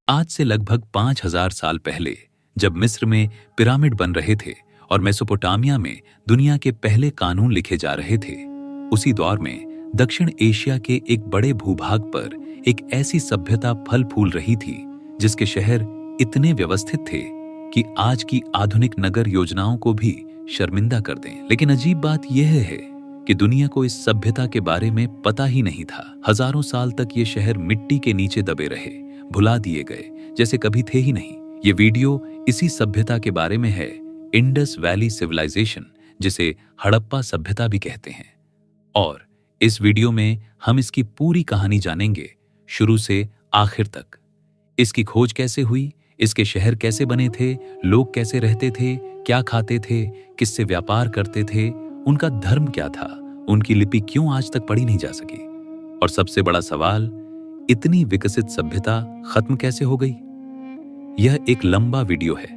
आज से लगभग 5000 साल पहले जब मिस्र में पिरामिड बन रहे थे और मेसोपोटामिया में दुनिया के पहले कानून लिखे जा रहे थे, उसी दौर में दक्षिण एशिया के एक बड़े भूभाग पर एक ऐसी सभ्यता फल फूल रही थी जिसके शहर इतने व्यवस्थित थे कि आज की आधुनिक नगर योजनाओं को भी शर्मिंदा कर दें। लेकिन अजीब बात यह है कि दुनिया को इस सभ्यता के बारे में पता ही नहीं था। हजारों साल तक ये शहर मिट्टी के नीचे दबे रहे, भुला दिए गए, जैसे कभी थे ही नहीं। ये वीडियो इसी सभ्यता के बारे में है, इंडस वैली सिविलाइजेशन, जिसे हड़प्पा सभ्यता भी कहते हैं। और इस वीडियो में हम इसकी पूरी कहानी जानेंगे, शुरू से आखिर तक। इसकी खोज कैसे हुई, इसके शहर कैसे बने थे, लोग कैसे रहते थे, क्या खाते थे, किससे व्यापार करते थे, उनका धर्म क्या था, उनकी लिपि क्यों आज तक पढ़ी नहीं जा सकी, और सबसे बड़ा सवाल, इतनी विकसित सभ्यता खत्म कैसे हो गई। यह एक लंबा वीडियो है,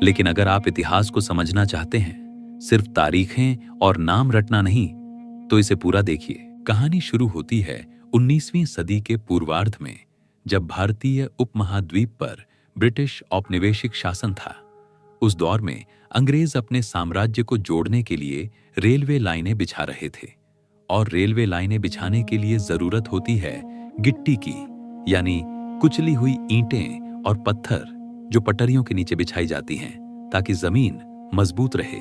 लेकिन अगर आप इतिहास को समझना चाहते हैं, सिर्फ तारीखें और नाम रटना नहीं, तो इसे पूरा देखिए। कहानी शुरू होती है 19वीं सदी के पूर्वार्ध में, जब भारतीय उपमहाद्वीप पर ब्रिटिश औपनिवेशिक शासन था। उस दौर में अंग्रेज अपने साम्राज्य को जोड़ने के लिए रेलवे लाइनें बिछा रहे थे, और रेलवे लाइनें बिछाने के लिए जरूरत होती है गिट्टी की, यानी कुचली हुई ईंटें और पत्थर जो पटरियों के नीचे बिछाई जाती हैं ताकि जमीन मजबूत रहे।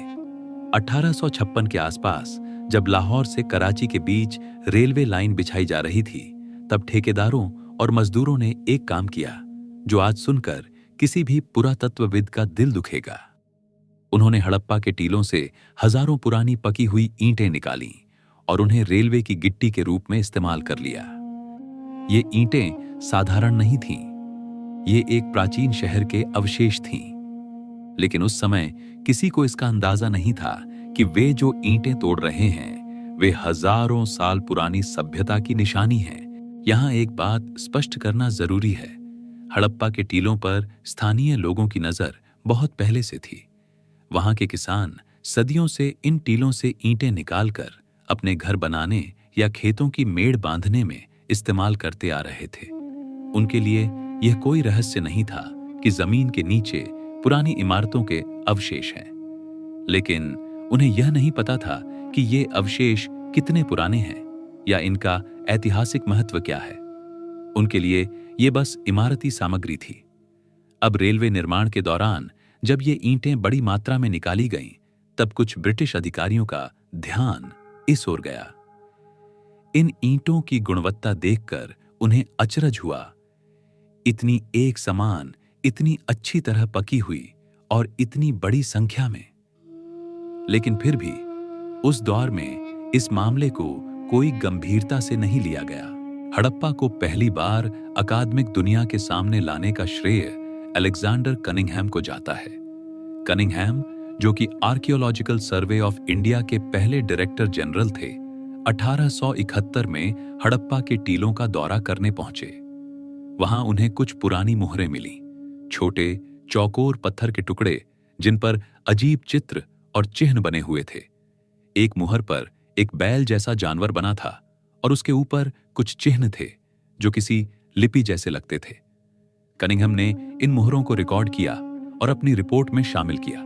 1856 के आसपास जब लाहौर से कराची के बीच रेलवे लाइन बिछाई जा रही थी, तब ठेकेदारों और मजदूरों ने एक काम किया जो आज सुनकर किसी भी पुरातत्वविद का दिल दुखेगा। उन्होंने हड़प्पा के टीलों से हजारों पुरानी पकी हुई ईंटें निकाली और उन्हें रेलवे की गिट्टी के रूप में इस्तेमाल कर लिया। ये ईंटें साधारण नहीं थीं, ये एक प्राचीन शहर के अवशेष थीं। लेकिन उस समय किसी को इसका अंदाजा नहीं था कि वे जो ईंटें तोड़ रहे हैं, वे हजारों साल पुरानी सभ्यता की निशानी हैं। यहां एक बात स्पष्ट करना जरूरी है, हड़प्पा के टीलों पर स्थानीय लोगों की नजर बहुत पहले से थी। वहां के किसान सदियों से इन टीलों से ईंटें निकालकर अपने घर बनाने या खेतों की मेड़ बांधने में इस्तेमाल करते आ रहे थे। उनके लिए यह कोई रहस्य नहीं था कि जमीन के नीचे पुरानी इमारतों के अवशेष हैं। लेकिन उन्हें यह नहीं पता था कि ये अवशेष कितने पुराने हैं या इनका ऐतिहासिक महत्व क्या है। उनके लिए ये बस इमारती सामग्री थी। अब रेलवे निर्माण के दौरान जब ये ईंटें बड़ी मात्रा में निकाली गईं, तब कुछ ब्रिटिश अधिकारियों का ध्यान इस ओर गया। इन ईंटों की गुणवत्ता देखकर उन्हें अचरज हुआ। इतनी एक समान, इतनी अच्छी तरह पकी हुई और इतनी बड़ी संख्या में। लेकिन फिर भी उस दौर में इस मामले को कोई गंभीरता से नहीं लिया गया। हड़प्पा को पहली बार अकादमिक दुनिया के सामने लाने का श्रेय अलेक्जेंडर कनिंघम को जाता है। कनिंघम, जो कि आर्कियोलॉजिकल सर्वे ऑफ इंडिया के पहले डायरेक्टर जनरल थे, 1871 में हड़प्पा के टीलों का दौरा करने पहुंचे। वहां उन्हें कुछ पुरानी मोहरें मिली, छोटे चौकोर पत्थर के टुकड़े जिन पर अजीब चित्र और चिन्ह बने हुए थे। एक मुहर पर एक बैल जैसा जानवर बना था और उसके ऊपर कुछ चिन्ह थे जो किसी लिपि जैसे लगते थे। कनिंघम ने इन मोहरों को रिकॉर्ड किया और अपनी रिपोर्ट में शामिल किया।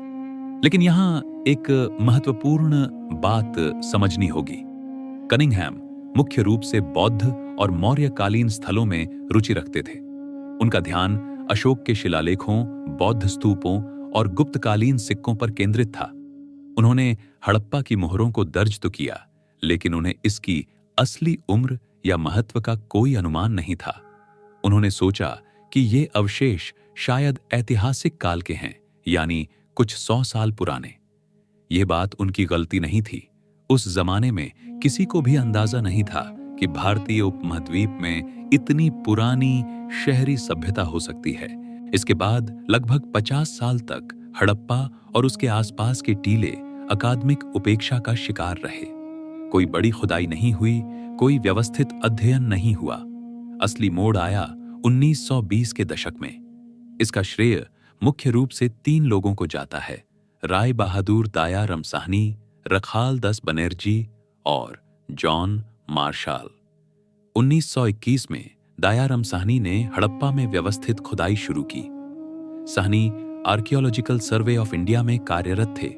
लेकिन यहां एक महत्वपूर्ण बात समझनी होगी। कनिंघम मुख्य रूप से बौद्ध और मौर्यकालीन स्थलों में रुचि रखते थे। उनका ध्यान अशोक के शिलालेखों, बौद्ध स्तूपों और गुप्तकालीन सिक्कों पर केंद्रित था। उन्होंने हड़प्पा की मोहरों को दर्ज तो किया, लेकिन उन्हें इसकी असली उम्र या महत्व का कोई अनुमान नहीं था। उन्होंने सोचा कि ये अवशेष शायद ऐतिहासिक काल के हैं, यानी कुछ 100 साल पुराने। यह बात उनकी गलती नहीं थी। उस जमाने में किसी को भी अंदाजा नहीं था कि भारतीय उपमहाद्वीप में इतनी पुरानी शहरी सभ्यता हो सकती है। इसके बाद लगभग 50 साल तक हड़प्पा और उसके आसपास के टीले अकादमिक उपेक्षा का शिकार रहे। कोई बड़ी खुदाई नहीं हुई, कोई व्यवस्थित अध्ययन नहीं हुआ। असली मोड़ आया 1920 के दशक में। इसका श्रेय मुख्य रूप से 3 लोगों को जाता है, राय बहादुर दाया रमसाहनी, रखाल दस बनर्जी और जॉन मार्शल। 1921 में दयाराम साहनी ने हड़प्पा में व्यवस्थित खुदाई शुरू की। Sahni archaeological survey of India में कार्यरत थे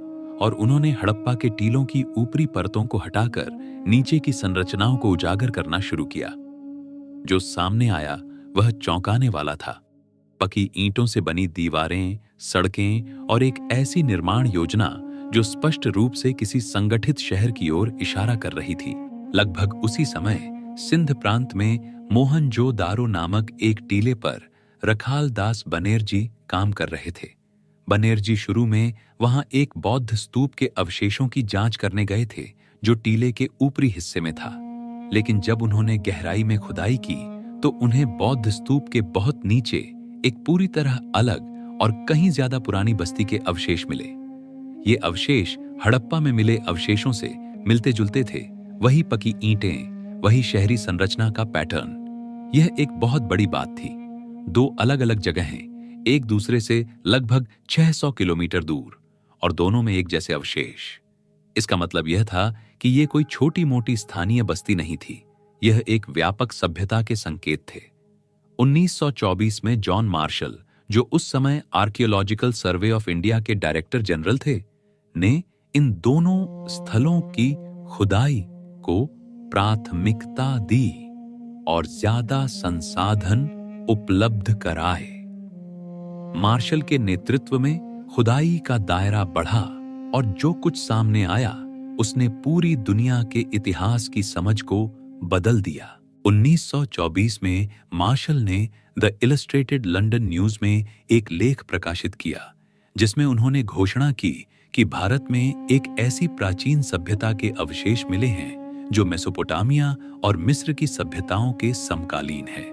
और उन्होंने हड़प्पा के टीलों की ऊपरी परतों को हटाकर नीचे की संरचनाओं को उजागर करना शुरू किया। जो सामने आया वह चौंकाने वाला था। पकी ईंटों से बनी दीवारें, सड़कें और एक ऐसी निर्माण योजना जो स्पष्ट रूप से किसी संगठित शहर की ओर इशारा कर रही थी। लगभग उसी समय सिंध प्रांत में मोहनजोदारो नामक एक टीले पर रखाल दास बनेरजी काम कर रहे थे। बनेरजी शुरू में वहां एक बौद्ध स्तूप के अवशेषों की जांच करने गए थे जो टीले के ऊपरी हिस्से में था, लेकिन जब उन्होंने गहराई में खुदाई की तो उन्हें बौद्ध स्तूप के बहुत नीचे एक पूरी तरह अलग और कहीं ज्यादा पुरानी बस्ती के अवशेष मिले। ये अवशेष हड़प्पा में मिले अवशेषों से मिलते जुलते थे। वही पकी ईंटें, वही शहरी संरचना का पैटर्न। यह एक बहुत बड़ी बात थी। दो अलग अलग जगहें, एक दूसरे से लगभग 600 किलोमीटर दूर, और दोनों में एक जैसे अवशेष। इसका मतलब यह था कि यह कोई छोटी मोटी स्थानीय बस्ती नहीं थी, यह एक व्यापक सभ्यता के संकेत थे। 1924 में जॉन मार्शल, जो उस समय आर्कियोलॉजिकल सर्वे ऑफ इंडिया के डायरेक्टर जनरल थे, ने इन दोनों स्थलों की खुदाई को प्राथमिकता दी और ज्यादा संसाधन उपलब्ध कराए। मार्शल के नेतृत्व में खुदाई का दायरा बढ़ा और जो कुछ सामने आया उसने पूरी दुनिया के इतिहास की समझ को बदल दिया। 1924 में मार्शल ने द इलस्ट्रेटेड लंदन न्यूज में एक लेख प्रकाशित किया जिसमें उन्होंने घोषणा की कि भारत में एक ऐसी प्राचीन सभ्यता के अवशेष मिले हैं जो मेसोपोटामिया और मिस्र की सभ्यताओं के समकालीन है।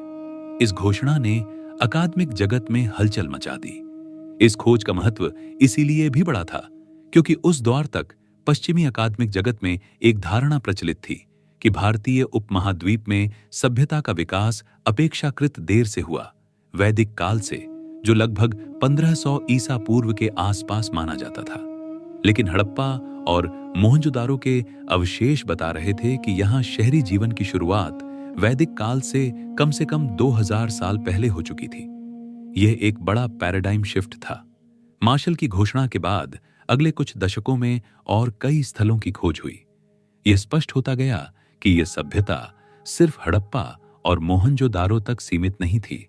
इस घोषणा ने अकादमिक जगत में हलचल मचा दी। इस खोज का महत्व इसीलिए भी बड़ा था क्योंकि उस दौर तक पश्चिमी अकादमिक जगत में एक धारणा प्रचलित थी कि भारतीय उपमहाद्वीप में सभ्यता का विकास अपेक्षाकृत देर से हुआ, वैदिक काल से, जो लगभग 1500 ईसा पूर्व के आसपास माना जाता था। लेकिन हड़प्पा और मोहनजोदारो के अवशेष बता रहे थे कि यहाँ शहरी जीवन की शुरुआत वैदिक काल से कम 2000 साल पहले हो चुकी थी। यह एक बड़ा पैराडाइम शिफ्ट था। मार्शल की घोषणा के बाद अगले कुछ दशकों में और कई स्थलों की खोज हुई। यह स्पष्ट होता गया कि यह सभ्यता सिर्फ हड़प्पा और मोहनजोदारो तक सीमित नहीं थी।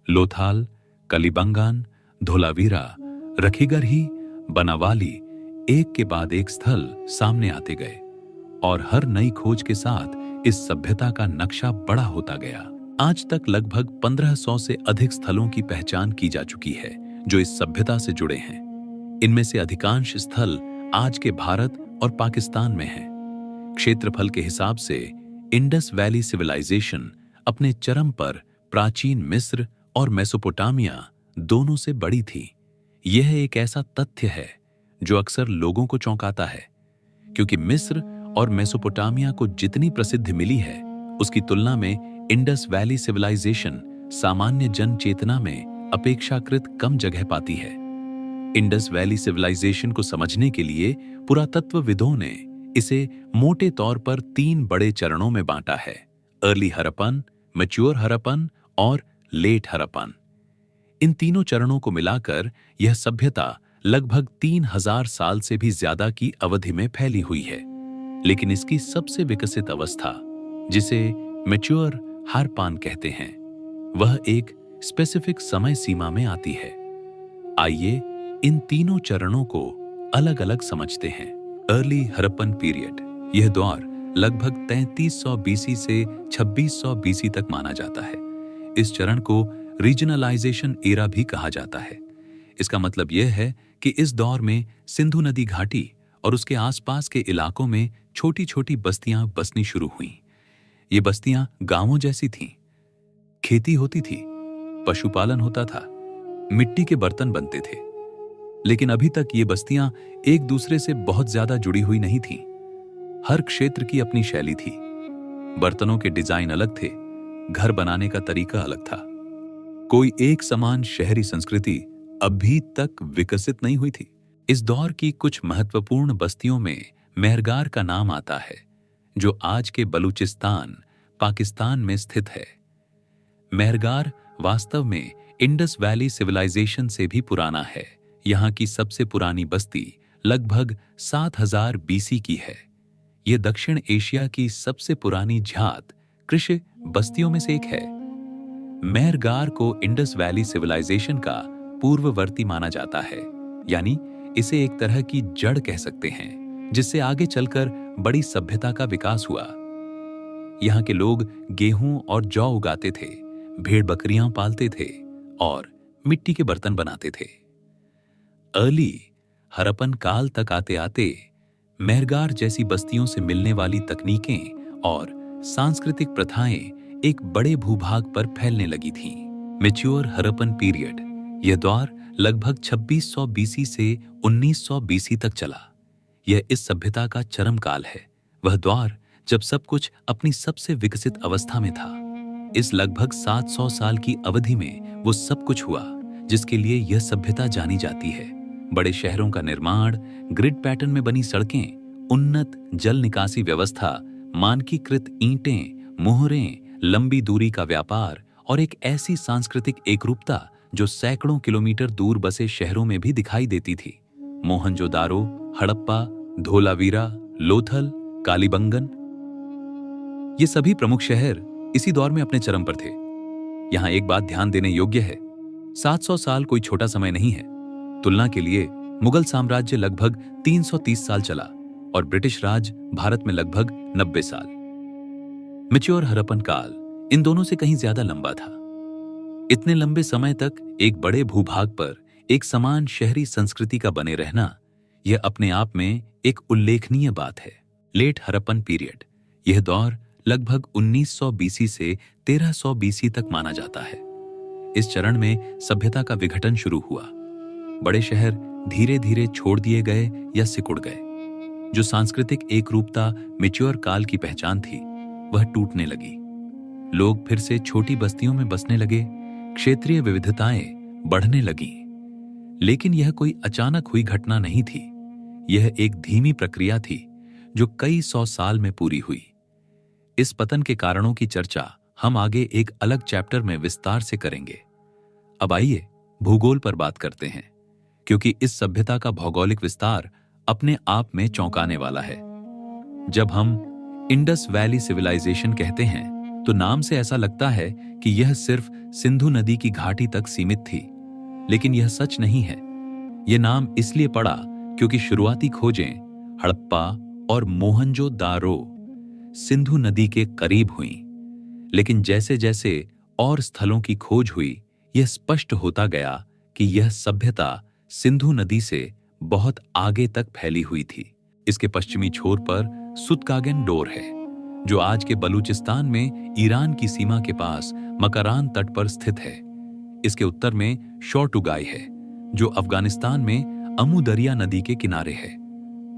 लोथाल, कलिबंगान, धोलावीरा, रखीगढ़ी, बनावाली, एक के बाद एक स्थल सामने आते गए और हर नई खोज के साथ इस सभ्यता का नक्शा बड़ा होता गया। आज तक लगभग 1500 से अधिक स्थलों की पहचान की जा चुकी है जो इस सभ्यता से जुड़े हैं। इनमें से अधिकांश स्थल आज के भारत और पाकिस्तान में हैं। क्षेत्रफल के हिसाब से इंडस वैली सिविलाइजेशन अपने चरम पर प्राचीन मिस्र और मेसोपोटामिया दोनों से बड़ी थी। यह एक ऐसा तथ्य है जो अक्सर लोगों को चौंकाता है, क्योंकि मिस्र और मेसोपोटामिया को जितनी प्रसिद्धि मिली है उसकी तुलना में इंडस वैली सिविलाइजेशन सामान्य जन चेतना में अपेक्षाकृत कम जगह पाती है। इंडस वैली सिविलाइजेशन को समझने के लिए पुरातत्वविदों ने इसे मोटे तौर पर 3 बड़े चरणों में बांटा है: अर्ली हड़प्पन, मैच्योर हड़प्पन और लेट हड़प्पन। इन तीनों चरणों को मिलाकर यह सभ्यता लगभग 3000 साल से भी ज्यादा की अवधि में फैली हुई है। लेकिन इसकी सबसे विकसित अवस्था, जिसे मैच्योर हड़प्पन कहते हैं, वह एक स्पेसिफिक समय सीमा में आती है। आइए इन तीनों चरणों को अलग अलग समझते हैं। अर्ली हड़प्पन पीरियड, यह दौर लगभग 3300 बीसी से 2600 बीसी तक माना जाता है। इस चरण को रीजनलाइजेशन एरा भी कहा जाता है। इसका मतलब यह है कि इस दौर में सिंधु नदी घाटी और उसके आसपास के इलाकों में छोटी छोटी बस्तियां बसनी शुरू हुईं। ये बस्तियां गांवों जैसी थीं। खेती होती थी, पशुपालन होता था, मिट्टी के बर्तन बनते थे। लेकिन अभी तक ये बस्तियां एक दूसरे से बहुत ज्यादा जुड़ी हुई नहीं थीं। हर क्षेत्र की अपनी शैली थी। बर्तनों के डिजाइन अलग थे, घर बनाने का तरीका अलग था। कोई एक समान शहरी संस्कृति अभी तक विकसित नहीं हुई थी। इस दौर की कुछ महत्वपूर्ण बस्तियों में मेहरगार का नाम आता है, जो आज के बलूचिस्तान, पाकिस्तान में स्थित है। मेहरगार वास्तव में इंडस वैली सिविलाइजेशन से भी पुराना है। यहाँ की सबसे पुरानी बस्ती लगभग 7000 बीसी की है। यह दक्षिण एशिया की सबसे पुरानी झात कृषि बस्तियों में से एक है। मेहरगार को इंडस वैली सिविलाइजेशन का पूर्ववर्ती माना जाता है, यानी इसे एक तरह की जड़ कह सकते हैं, जिससे आगे चलकर बड़ी सभ्यता का विकास हुआ। यहाँ के लोग गेहूं और जौ उगाते थे, भेड़ बकरियां पालते थे और मिट्टी के बर्तन बनाते थे। अर्ली हड़प्पन काल तक आते आते मेहरगार जैसी बस्तियों से मिलने वाली तकनीकें और सांस्कृतिक प्रथाएं एक बड़े भूभाग पर फैलने लगी थीं। मैच्योर हड़प्पन पीरियड, यह दौर लगभग 2600 बीसी से 1900 बीसी तक चला। यह इस सभ्यता का चरम काल है, वह दौर जब सब कुछ अपनी सबसे विकसित अवस्था में था। इस लगभग 700 साल की अवधि में वो सब कुछ हुआ जिसके लिए यह सभ्यता जानी जाती है। बड़े शहरों का निर्माण, ग्रिड पैटर्न में बनी सड़कें, उन्नत जल निकासी व्यवस्था, मानकीकृत ईंटें, मोहरें, लंबी दूरी का व्यापार और एक ऐसी सांस्कृतिक एकरूपता जो सैकड़ों किलोमीटर दूर बसे शहरों में भी दिखाई देती थी। मोहनजोदारो, हड़प्पा, धोलावीरा, लोथल, कालीबंगन, ये सभी प्रमुख शहर इसी दौर में अपने चरम पर थे। यहां एक बात ध्यान देने योग्य है, 700 साल कोई छोटा समय नहीं है। तुलना के लिए मुगल साम्राज्य लगभग 330 साल चला और ब्रिटिश राज भारत में लगभग 90 साल। मैच्योर हड़प्पन काल इन दोनों से कहीं ज्यादा लंबा था। इतने लंबे समय तक एक बड़े भूभाग पर एक समान शहरी संस्कृति का बने रहना, यह अपने आप में एक उल्लेखनीय बात है। लेट हड़प्पन पीरियड, यह दौर लगभग 1900 बीसी से 1300 बीसी तक माना जाता है। इस चरण में सभ्यता का विघटन शुरू हुआ। बड़े शहर धीरे धीरे छोड़ दिए गए या सिकुड़ गए। जो सांस्कृतिक एकरूपता मैच्योर काल की पहचान थी, वह टूटने लगी। लोग फिर से छोटी बस्तियों में बसने लगे, क्षेत्रीय विविधताएं बढ़ने लगीं। लेकिन यह कोई अचानक हुई घटना नहीं थी। यह एक धीमी प्रक्रिया थी जो कई 100 साल में पूरी हुई। इस पतन के कारणों की चर्चा हम आगे एक अलग चैप्टर में विस्तार से करेंगे। अब आइए भूगोल पर बात करते हैं, क्योंकि इस सभ्यता का भौगोलिक विस्तार अपने आप में चौंकाने वाला है। जब हम इंडस वैली सिविलाइजेशन कहते हैं तो नाम से ऐसा लगता है कि यह सिर्फ सिंधु नदी की घाटी तक सीमित थी, लेकिन यह सच नहीं है। यह नाम इसलिए पड़ा क्योंकि शुरुआती खोजें हड़प्पा और मोहनजोदारो सिंधु नदी के करीब हुईं। लेकिन जैसे जैसे और स्थलों की खोज हुई, यह स्पष्ट होता गया कि यह सभ्यता सिंधु नदी से बहुत आगे तक फैली हुई थी। इसके पश्चिमी छोर पर सुतकागेन डोर है, जो आज के बलूचिस्तान में ईरान की सीमा के पास मकरान तट पर स्थित है। इसके उत्तर में शोर्टुगाई है, जो अफगानिस्तान में अमू दरिया नदी के किनारे है।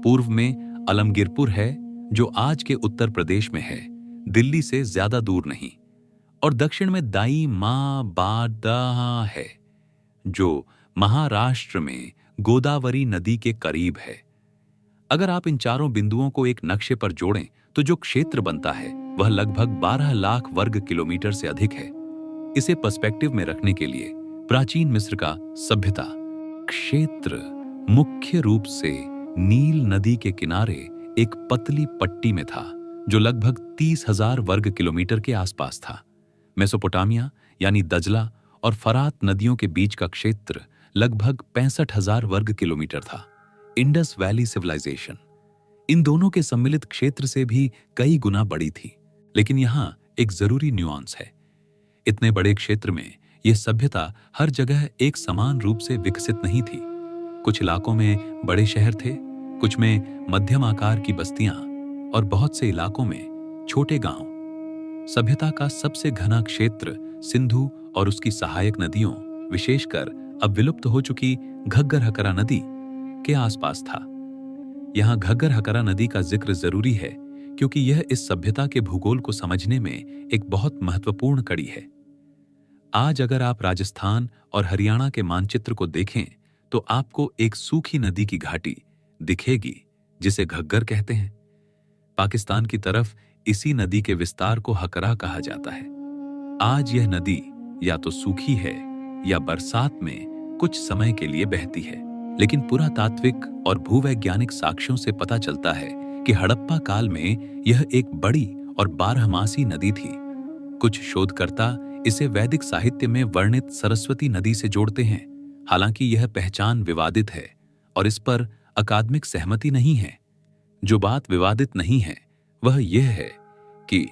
पूर्व में अलमगिरपुर है, जो आज के उत्तर प्रदेश में है, दिल्ली से ज्यादा दूर नहीं। और दक्षिण में दाई मा बादा है, जो महाराष्ट्र में गोदावरी नदी के करीब है। अगर आप इन चारों बिंदुओं को एक नक्शे पर जोड़ें तो जो क्षेत्र बनता है वह लगभग 12 लाख वर्ग किलोमीटर से अधिक है। इसे पर्सपेक्टिव में रखने के लिए प्राचीन मिस्र का सभ्यता क्षेत्र मुख्य रूप से नील नदी के किनारे एक पतली पट्टी में था, जो लगभग 30,000 वर्ग किलोमीटर के आसपास था। मेसोपोटामिया यानी दजला और फरात नदियों के बीच का क्षेत्र लगभग 65,000 वर्ग किलोमीटर था। इंडस वैली सिविलाइजेशन इन दोनों के सम्मिलित क्षेत्र से भी कई गुना बड़ी थी। लेकिन यहां एक जरूरी न्यूआंस है। इतने बड़े क्षेत्र में यह सभ्यता हर जगह एक समान रूप से विकसित नहीं थी। कुछ इलाकों में बड़े शहर थे, कुछ में मध्यम आकार की बस्तियां और बहुत से इलाकों में छोटे गांव। सभ्यता का सबसे घना क्षेत्र सिंधु और उसकी सहायक नदियों, विशेषकर अब विलुप्त हो चुकी घग्गर हकरा नदी के आसपास था। यहां घग्गर हकरा नदी का जिक्र जरूरी है क्योंकि यह इस सभ्यता के भूगोल को समझने में एक बहुत महत्वपूर्ण कड़ी है। आज अगर आप राजस्थान और हरियाणा के मानचित्र को देखें तो आपको एक सूखी नदी की घाटी दिखेगी जिसे घग्गर कहते हैं। पाकिस्तान की तरफ इसी नदी के विस्तार को हकरा कहा जाता है। आज यह नदी या तो सूखी है या बरसात में कुछ समय के लिए बहती है, लेकिन पुरातात्विक और भूवैज्ञानिक साक्ष्यों से पता चलता है कि हड़प्पा काल में यह एक बड़ी और बारहमासी नदी थी। कुछ शोधकर्ता इसे वैदिक साहित्य में वर्णित सरस्वती नदी से जोड़ते हैं, हालांकि यह पहचान विवादित है और इस पर अकादमिक सहमति नहीं है। जो बात विवादित नहीं है वह यह है कि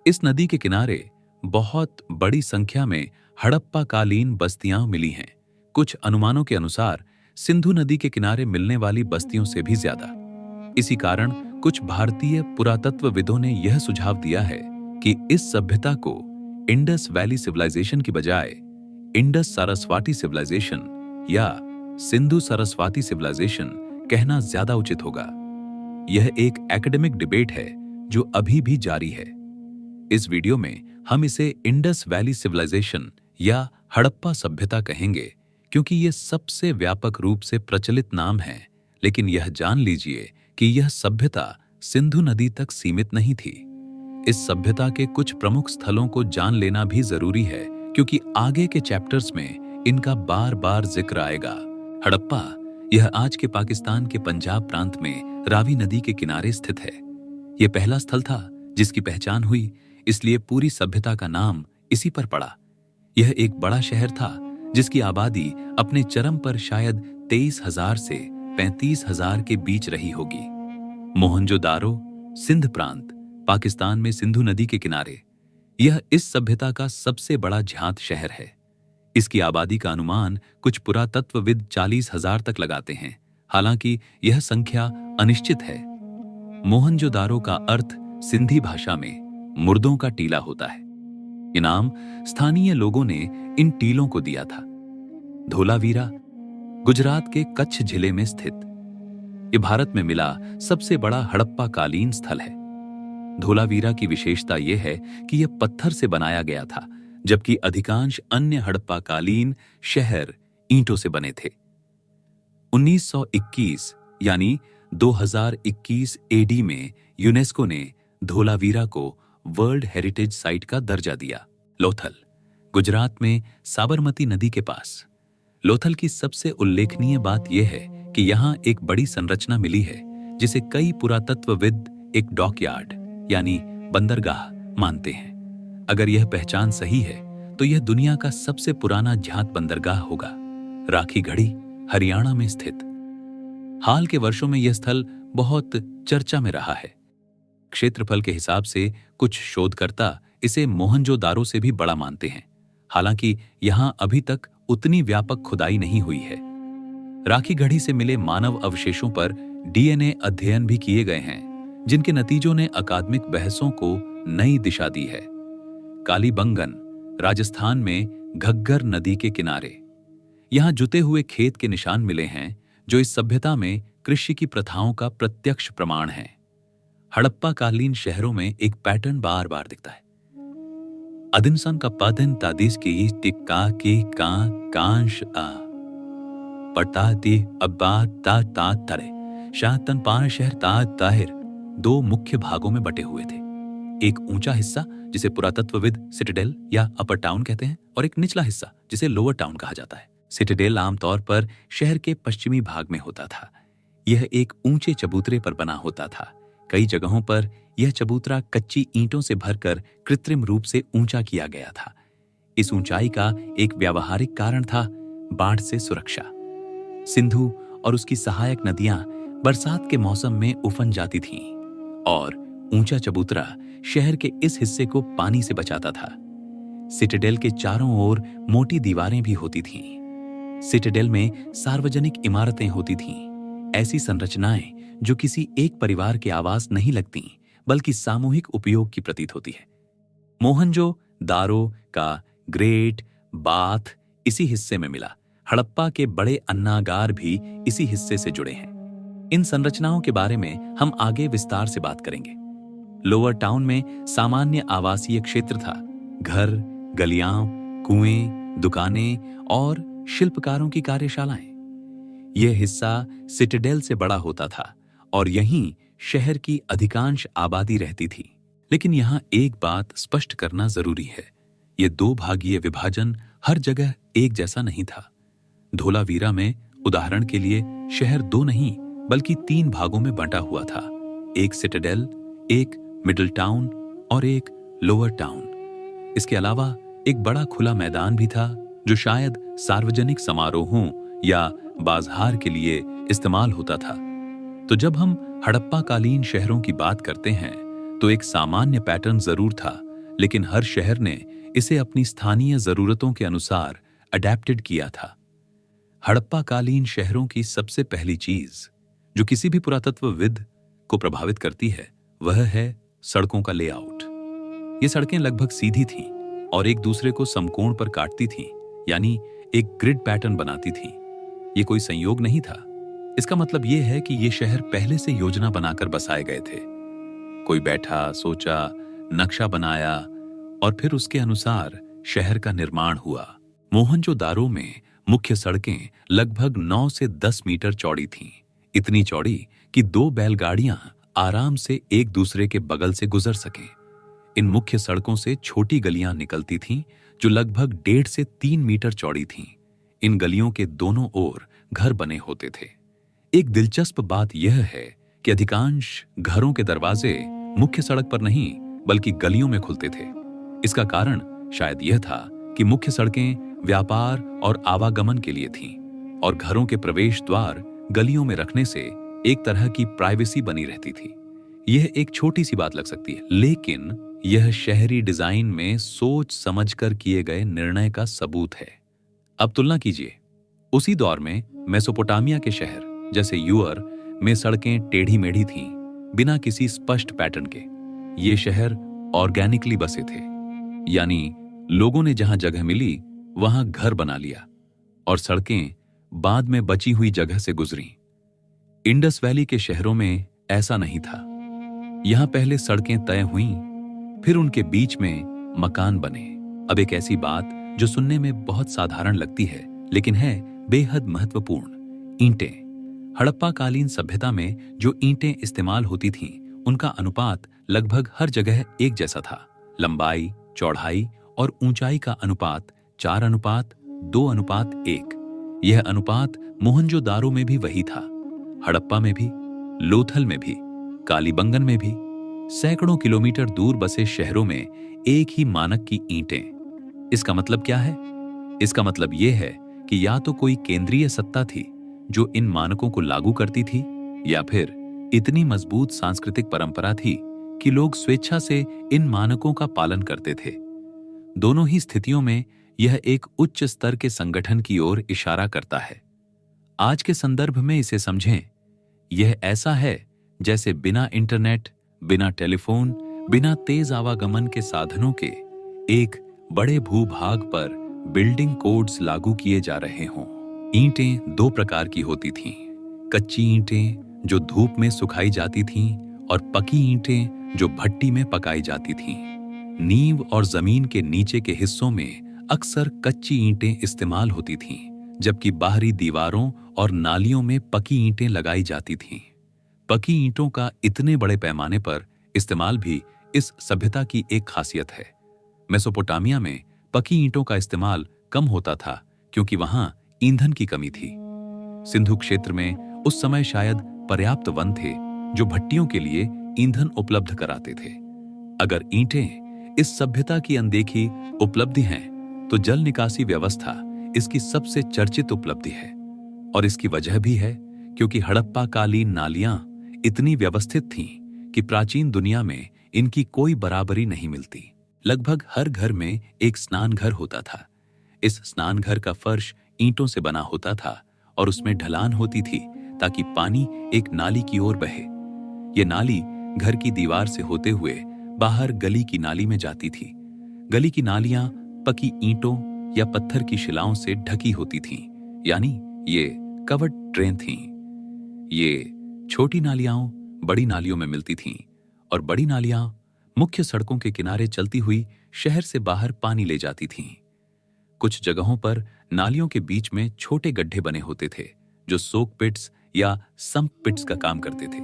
इस नदी के किनारे बहुत बड़ी संख्या में हड़प्पा कालीन बस्तियां मिली हैं। कुछ अनुमानों के अनुसार सिंधु नदी के किनारे मिलने वाली बस्तियों से भी ज्यादा। इसी कारण कुछ भारतीय पुरातत्वविदों ने यह सुझाव दिया है कि इस सभ्यता को इंडस वैली सिविलाइजेशन की बजाय इंडस सारस्वाती सिविलाइजेशन या सिंधु सरस्वती सिविलाइजेशन कहना ज्यादा उचित होगा। यह एक एकेडमिक डिबेट है जो अभी भी जारी है। इस वीडियो में हम इसे इंडस वैली सिविलाइजेशन या हड़प्पा सभ्यता कहेंगे क्योंकि यह सबसे व्यापक रूप से प्रचलित नाम है, लेकिन यह जान लीजिए कि यह सभ्यता सिंधु नदी तक सीमित नहीं थी। इस सभ्यता के कुछ प्रमुख स्थलों को जान लेना भी जरूरी है क्योंकि आगे के चैप्टर्स में इनका बार बार जिक्र आएगा। हड़प्पा यह आज के पाकिस्तान के पंजाब प्रांत में रावी नदी के किनारे स्थित है। यह पहला स्थल था जिसकी पहचान हुई, इसलिए पूरी सभ्यता का नाम इसी पर पड़ा। यह एक बड़ा शहर था जिसकी आबादी अपने चरम पर शायद 23,000 से 35,000 के बीच रही होगी। मोहनजोदारो सिंध प्रांत पाकिस्तान में सिंधु नदी के किनारे, यह इस सभ्यता का सबसे बड़ा ज्ञात शहर है। इसकी आबादी का अनुमान कुछ पुरातत्वविद 40,000 तक लगाते हैं, हालांकि यह संख्या अनिश्चित है। मोहनजोदारो का अर्थ सिंधी भाषा में मुर्दों का टीला होता है। ये नाम स्थानीय लोगों ने इन टीलों को दिया था। धोलावीरा गुजरात के कच्छ जिले में स्थित ये भारत में मिला सबसे बड़ा हड़प्पा कालीन स्थल है। धोलावीरा की विशेषता यह है कि यह पत्थर से बनाया गया था, जबकि अधिकांश अन्य हड़प्पा कालीन शहर ईंटों से बने थे। 1921 यानी 2021 एडी में यूनेस्को ने धोलावीरा को वर्ल्ड हेरिटेज साइट का दर्जा दिया। लोथल गुजरात में साबरमती नदी के पास। लोथल की सबसे उल्लेखनीय बात यह है कि यहाँ एक बड़ी संरचना मिली है जिसे कई पुरातत्वविद एक डॉकयार्ड यानी बंदरगाह मानते हैं। अगर यह पहचान सही है तो यह दुनिया का सबसे पुराना ज्ञात बंदरगाह होगा। राखीगढ़ी हरियाणा में स्थित। हाल के वर्षों में यह स्थल बहुत चर्चा में रहा है। क्षेत्रफल के हिसाब से कुछ शोधकर्ता इसे मोहनजोदारो से भी बड़ा मानते हैं, हालांकि यहां अभी तक उतनी व्यापक खुदाई नहीं हुई है। राखीगढ़ी से मिले मानव अवशेषों पर डीएनए अध्ययन भी किए गए हैं, जिनके नतीजों ने अकादमिक बहसों को नई दिशा दी है। कालीबंगन राजस्थान में घग्गर नदी के किनारे, यहां जुते हुए खेत के निशान मिले हैं जो इस सभ्यता में कृषि की प्रथाओं का प्रत्यक्ष प्रमाण है। हड़प्पा कालीन शहरों में एक पैटर्न बार बार दिखता है। अदिनसन का पदन तादिस की टिक्का की का कांश आ पटाती अब्बा ता ता तरे शातन पान शहर ता ताहिर दो मुख्य भागों में बटे हुए थे। एक ऊंचा हिस्सा जिसे पुरातत्वविद सिटाडेल या अपर टाउन कहते हैं और एक निचला हिस्सा जिसे लोअर टाउन कहा जाता है। सिटाडेल आमतौर पर शहर के पश्चिमी भाग में होता था। यह एक ऊंचे चबूतरे पर बना होता था। कई जगहों पर यह चबूतरा कच्ची ईंटों से भरकर कृत्रिम रूप से ऊंचा किया गया था। इस ऊंचाई का एक व्यावहारिक कारण था बाढ़ से सुरक्षा। सिंधु और उसकी सहायक नदियां बरसात के मौसम में उफन जाती थीं और ऊंचा चबूतरा शहर के इस हिस्से को पानी से बचाता था। सिटाडेल के चारों ओर मोटी दीवारें भी होती थीं। सिटाडेल में सार्वजनिक इमारतें होती थीं, ऐसी संरचनाएं जो किसी एक परिवार के आवास नहीं लगती बल्कि सामूहिक उपयोग की प्रतीत होती है। मोहनजोदारो का ग्रेट बाथ इसी हिस्से में मिला। हड़प्पा के बड़े अन्नागार भी इसी हिस्से से जुड़े हैं। इन संरचनाओं के बारे में हम आगे विस्तार से बात करेंगे। लोअर टाउन में सामान्य आवासीय क्षेत्र था। घर, गलियां, कुएं, दुकानें और शिल्पकारों की कार्यशालाएं। यह हिस्सा सिटाडेल से बड़ा होता था और यहीं शहर की अधिकांश आबादी रहती थी। लेकिन यहां एक बात स्पष्ट करना जरूरी है ये दो भागीय विभाजन हर जगह एक जैसा नहीं था। धोलावीरा में उदाहरण के लिए शहर दो नहीं बल्कि 3 भागों में बंटा हुआ था, एक सिटाडेल, एक मिडिल टाउन और एक लोअर टाउन। इसके अलावा एक बड़ा खुला मैदान भी था जो शायद सार्वजनिक समारोहों या बाजार के लिए इस्तेमाल होता था। तो जब हम हड़प्पा कालीन शहरों की बात करते हैं तो एक सामान्य पैटर्न जरूर था, लेकिन हर शहर ने इसे अपनी स्थानीय जरूरतों के अनुसार अडैप्टेड किया था। हड़प्पा कालीन शहरों की सबसे पहली चीज जो किसी भी पुरातत्वविद को प्रभावित करती है वह है सड़कों का लेआउट। ये सड़कें लगभग सीधी थीं और एक दूसरे को समकोण पर काटती थीं, यानी एक ग्रिड पैटर्न बनाती थीं। ये कोई संयोग नहीं था। इसका मतलब ये है कि ये शहर पहले से योजना बनाकर बसाए गए थे। कोई बैठा, सोचा, नक्शा बनाया और फिर उसके अनुसार शहर का निर्माण हुआ। मोहनजोदारो में मुख्य सड़कें लगभग 9 से 10 मीटर चौड़ी थीं, इतनी चौड़ी कि 2 बैलगाड़ियां आराम से एक दूसरे के बगल से गुजर सकें। इन मुख्य सड़कों से छोटी गलियां निकलती थीं जो लगभग 1.5 से 3 मीटर चौड़ी थीं। इन गलियों के दोनों ओर घर बने होते थे। एक दिलचस्प बात यह है कि अधिकांश घरों के दरवाजे मुख्य सड़क पर नहीं बल्कि गलियों में खुलते थे। इसका कारण शायद यह था कि मुख्य सड़कें व्यापार और आवागमन के लिए थीं और घरों के प्रवेश द्वार गलियों में रखने से एक तरह की प्राइवेसी बनी रहती थी। यह एक छोटी सी बात लग सकती है, लेकिन यह शहरी डिजाइन में सोच समझकर किए गए निर्णय का सबूत है। अब तुलना कीजिए, उसी दौर में मेसोपोटामिया के शहर जैसे यूर में सड़कें टेढ़ी मेढ़ी थीं, बिना किसी स्पष्ट पैटर्न के। ये शहर ऑर्गेनिकली बसे थे, यानी लोगों ने जहां जगह मिली वहां घर बना लिया और सड़कें बाद में बची हुई जगह से गुजरी। इंडस वैली के शहरों में ऐसा नहीं था। यहां पहले सड़कें तय हुईं, फिर उनके बीच में मकान बने। अब एक ऐसी बात जो सुनने में बहुत साधारण लगती है लेकिन है बेहद महत्वपूर्ण, ईंटें। हड़प्पा कालीन सभ्यता में जो ईंटें इस्तेमाल होती थीं उनका अनुपात लगभग हर जगह एक जैसा था। लंबाई, चौड़ाई और ऊंचाई का अनुपात 4:2:1। यह अनुपात मोहनजोदारो में भी वही था, हड़प्पा में भी, लोथल में भी, कालीबंगन में भी। सैकड़ों किलोमीटर दूर बसे शहरों में एक ही मानक की ईंटें। इसका मतलब क्या है? इसका मतलब यह है कि या तो कोई केंद्रीय सत्ता थी जो इन मानकों को लागू करती थी, या फिर इतनी मजबूत सांस्कृतिक परंपरा थी कि लोग स्वेच्छा से इन मानकों का पालन करते थे। दोनों ही स्थितियों में यह एक उच्च स्तर के संगठन की ओर इशारा करता है। आज के संदर्भ में इसे समझें, यह ऐसा है जैसे बिना इंटरनेट, बिना टेलीफोन, बिना तेज आवागमन के साधनों के एक बड़े भूभाग पर बिल्डिंग कोड्स लागू किए जा रहे हों। ईंटें 2 प्रकार की होती थीं, कच्ची ईंटें जो धूप में सुखाई जाती थीं और पकी ईंटें जो भट्टी में पकाई जाती थीं। नींव और जमीन के नीचे के हिस्सों में अक्सर कच्ची ईंटें इस्तेमाल होती थीं, जबकि बाहरी दीवारों और नालियों में पकी ईंटें लगाई जाती थीं। पकी ईंटों का इतने बड़े पैमाने पर इस्तेमाल भी इस सभ्यता की एक खासियत है। मेसोपोटामिया में पकी ईंटों का इस्तेमाल कम होता था क्योंकि वहां ईंधन की कमी थी। सिंधु क्षेत्र में उस समय शायद पर्याप्त वन थे जो भट्टियों के लिए ईंधन उपलब्ध कराते थे। अगर ईंटें इस सभ्यता की अनदेखी उपलब्धि हैं, तो जल निकासी व्यवस्था इसकी सबसे चर्चित उपलब्धि है। और इसकी वजह भी है क्योंकि हड़प्पा कालीन नालियां इतनी व्यवस्थित थीं कि प्राचीन दुनिया में इनकी कोई बराबरी नहीं मिलती। लगभग हर घर में एक स्नान घर होता था। इस स्नान घर का फर्श ईंटों से बना होता था और उसमें ढलान होती थी ताकि पानी एक नाली की ओर बहे। ये नाली घर की दीवार से होते हुए बाहर गली की नाली में जाती थी। गली की नालियां पकी ईंटों या पत्थर की शिलाओं से ढकी होती थीं, यानी ये कवर्ड ड्रेन थीं। ये छोटी नालियां बड़ी नालियों में मिलती थीं और बड़ी नालियां मुख्य सड़कों के किनारे चलती हुई शहर से बाहर पानी ले जाती थीं। कुछ जगहों पर नालियों के बीच में छोटे गड्ढे बने होते थे जो सोक पिट्स या सम्प पिट्स का काम करते थे,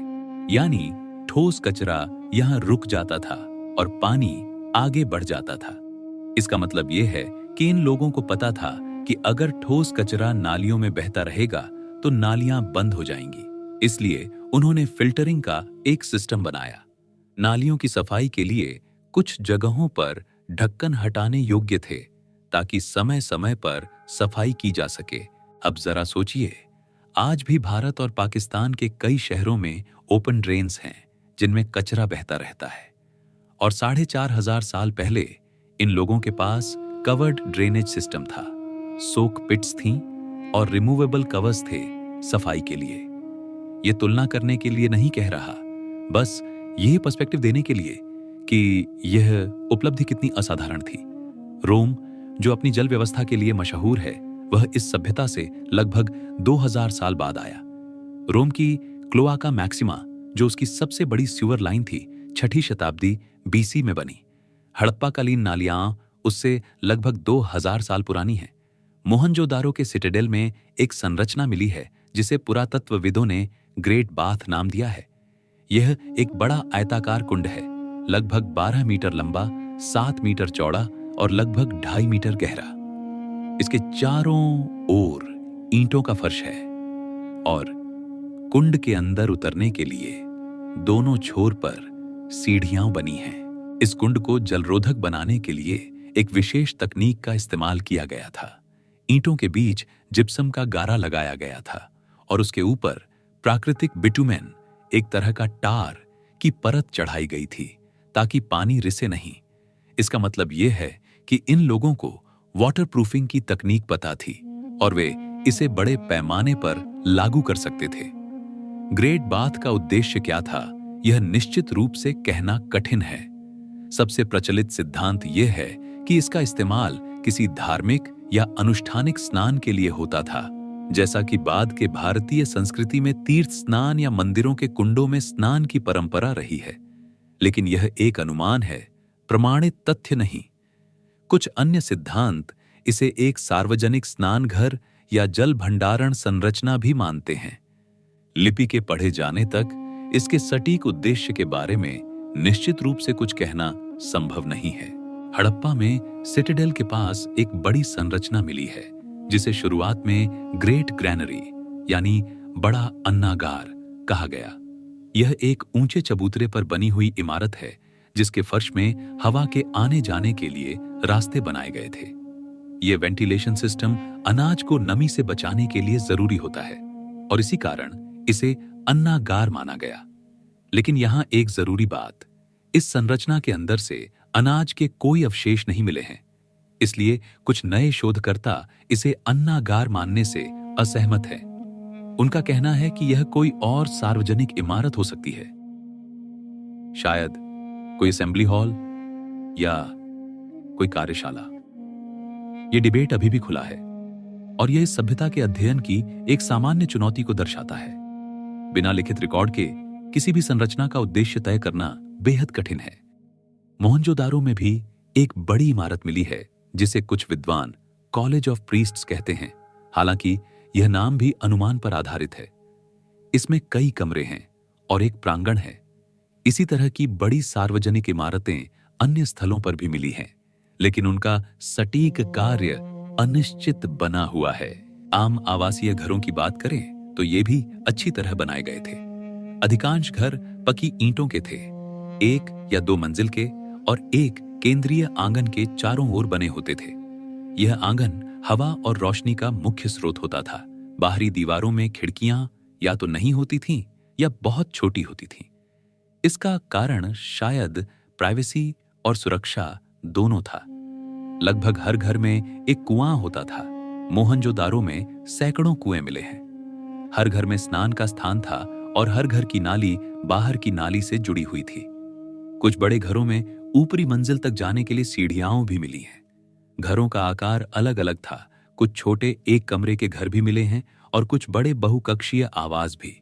यानी ठोस कचरा यहां रुक जाता था और पानी आगे बढ़ जाता था। इसका मतलब यह है कि इन लोगों को पता था कि अगर ठोस कचरा नालियों में बहता रहेगा तो नालियां बंद हो जाएंगी। इसलिए उन्होंने फिल्टरिंग का एक सिस्टम बनाया। नालियों की सफाई के लिए कुछ जगहों पर ढक्कन हटाने योग्य थे ताकि समय समय पर सफाई की जा सके। अब जरा सोचिए, आज भी भारत और पाकिस्तान के कई शहरों में ओपन ड्रेन्स हैं जिनमें कचरा बहता रहता है। और 4,500 साल पहले इन लोगों के पास कवर्ड ड्रेनेज सिस्टम था, सोक पिट्स थीं और रिमूवेबल कवर्स थे सफाई के लिए। ये तुलना करने के लिए नहीं कह रहा, बस यह पर्सपेक्टिव देने के लिए कि यह उपलब्धि कितनी असाधारण थी। रोम, जो अपनी जल व्यवस्था के लिए मशहूर है, वह इस सभ्यता से लगभग 2000 साल बाद आया। रोम की क्लोआका मैक्सिमा, जो उसकी सबसे बड़ी सीवर लाइन थी, 6ठी शताब्दी बीसी में बनी। हड़प्पाकालीन नालियां उससे लगभग 2000 साल पुरानी हैं। मोहनजोदारो के सिटाडेल में एक संरचना मिली है जिसे पुरातत्वविदों ने ग्रेट बाथ नाम दिया है। यह एक बड़ा आयताकार कुंड है, लगभग 12 मीटर लंबा, 7 मीटर चौड़ा और लगभग 2.5 मीटर गहरा। इसके चारों ओर ईंटों का फर्श है और कुंड के अंदर उतरने के लिए दोनों छोर पर सीढ़ियां बनी हैं। इस कुंड को जलरोधक बनाने के लिए एक विशेष तकनीक का इस्तेमाल किया गया था। ईंटों के बीच जिप्सम का गारा लगाया गया था और उसके ऊपर प्राकृतिक बिटुमेन, एक तरह का टार की परत चढ़ाई गई थी ताकि पानी रिसे नहीं। इसका मतलब यह है कि इन लोगों को वाटरप्रूफिंग की तकनीक पता थी और वे इसे बड़े पैमाने पर लागू कर सकते थे। ग्रेट बाथ का उद्देश्य क्या था, यह निश्चित रूप से कहना कठिन है। सबसे प्रचलित सिद्धांत यह है कि इसका इस्तेमाल किसी धार्मिक या अनुष्ठानिक स्नान के लिए होता था, जैसा कि बाद के भारतीय संस्कृति में तीर्थ स्नान या मंदिरों के कुंडों में स्नान की परंपरा रही है। लेकिन यह एक अनुमान है, प्रमाणित तथ्य नहीं। कुछ अन्य सिद्धांत इसे एक सार्वजनिक स्नान घर या जल भंडारण संरचना भी मानते हैं। लिपि के पढ़े जाने तक इसके सटीक उद्देश्य के बारे में निश्चित रूप से कुछ कहना संभव नहीं है। हड़प्पा में सिटाडेल के पास एक बड़ी संरचना मिली है जिसे शुरुआत में ग्रेट ग्रैनरी यानी बड़ा अन्नागार कहा गया। यह एक ऊंचे चबूतरे पर बनी हुई इमारत है जिसके फर्श में हवा के आने जाने के लिए रास्ते बनाए गए थे। यह वेंटिलेशन सिस्टम अनाज को नमी से बचाने के लिए जरूरी होता है और इसी कारण इसे अन्नागार माना गया। लेकिन यहां एक जरूरी बात, इस संरचना के अंदर से अनाज के कोई अवशेष नहीं मिले हैं। इसलिए कुछ नए शोधकर्ता इसे अन्नागार मानने से असहमत हैं। उनका कहना है कि यह कोई और सार्वजनिक इमारत हो सकती है, शायद कोई असेंबली हॉल या कोई कार्यशाला। यह डिबेट अभी भी खुला है और यह इस सभ्यता के अध्ययन की एक सामान्य चुनौती को दर्शाता है। बिना लिखित रिकॉर्ड के किसी भी संरचना का उद्देश्य तय करना बेहद कठिन है। मोहनजोदारो में भी एक बड़ी इमारत मिली है जिसे कुछ विद्वान कॉलेज ऑफ प्रीस्ट्स कहते हैं। हालांकि यह नाम भी अनुमान पर आधारित है। इसमें कई कमरे हैं और एक प्रांगण है। इसी तरह की बड़ी सार्वजनिक इमारतें अन्य स्थलों पर भी मिली हैं, लेकिन उनका सटीक कार्य अनिश्चित बना हुआ है। आम आवासीय घरों की बात करें तो ये भी अच्छी तरह बनाए गए थे। अधिकांश घर पकी ईंटों के थे, 1 या 2 मंजिल के और एक केंद्रीय आंगन के चारों ओर बने होते थे। यह आंगन हवा और रोशनी का मुख्य स्रोत होता था। बाहरी दीवारों में खिड़कियां या तो नहीं होती थीं या बहुत छोटी होती थीं। इसका कारण शायद प्राइवेसी और सुरक्षा दोनों था। लगभग हर घर में एक कुआं होता था। मोहनजोदारो में सैकड़ों कुएं मिले हैं। हर घर में स्नान का स्थान था और हर घर की नाली बाहर की नाली से जुड़ी हुई थी। कुछ बड़े घरों में ऊपरी मंजिल तक जाने के लिए सीढ़ियां भी मिली हैं। घरों का आकार अलग अलग था। कुछ छोटे एक कमरे के घर भी मिले हैं और कुछ बड़े बहुकक्षीय आवास भी।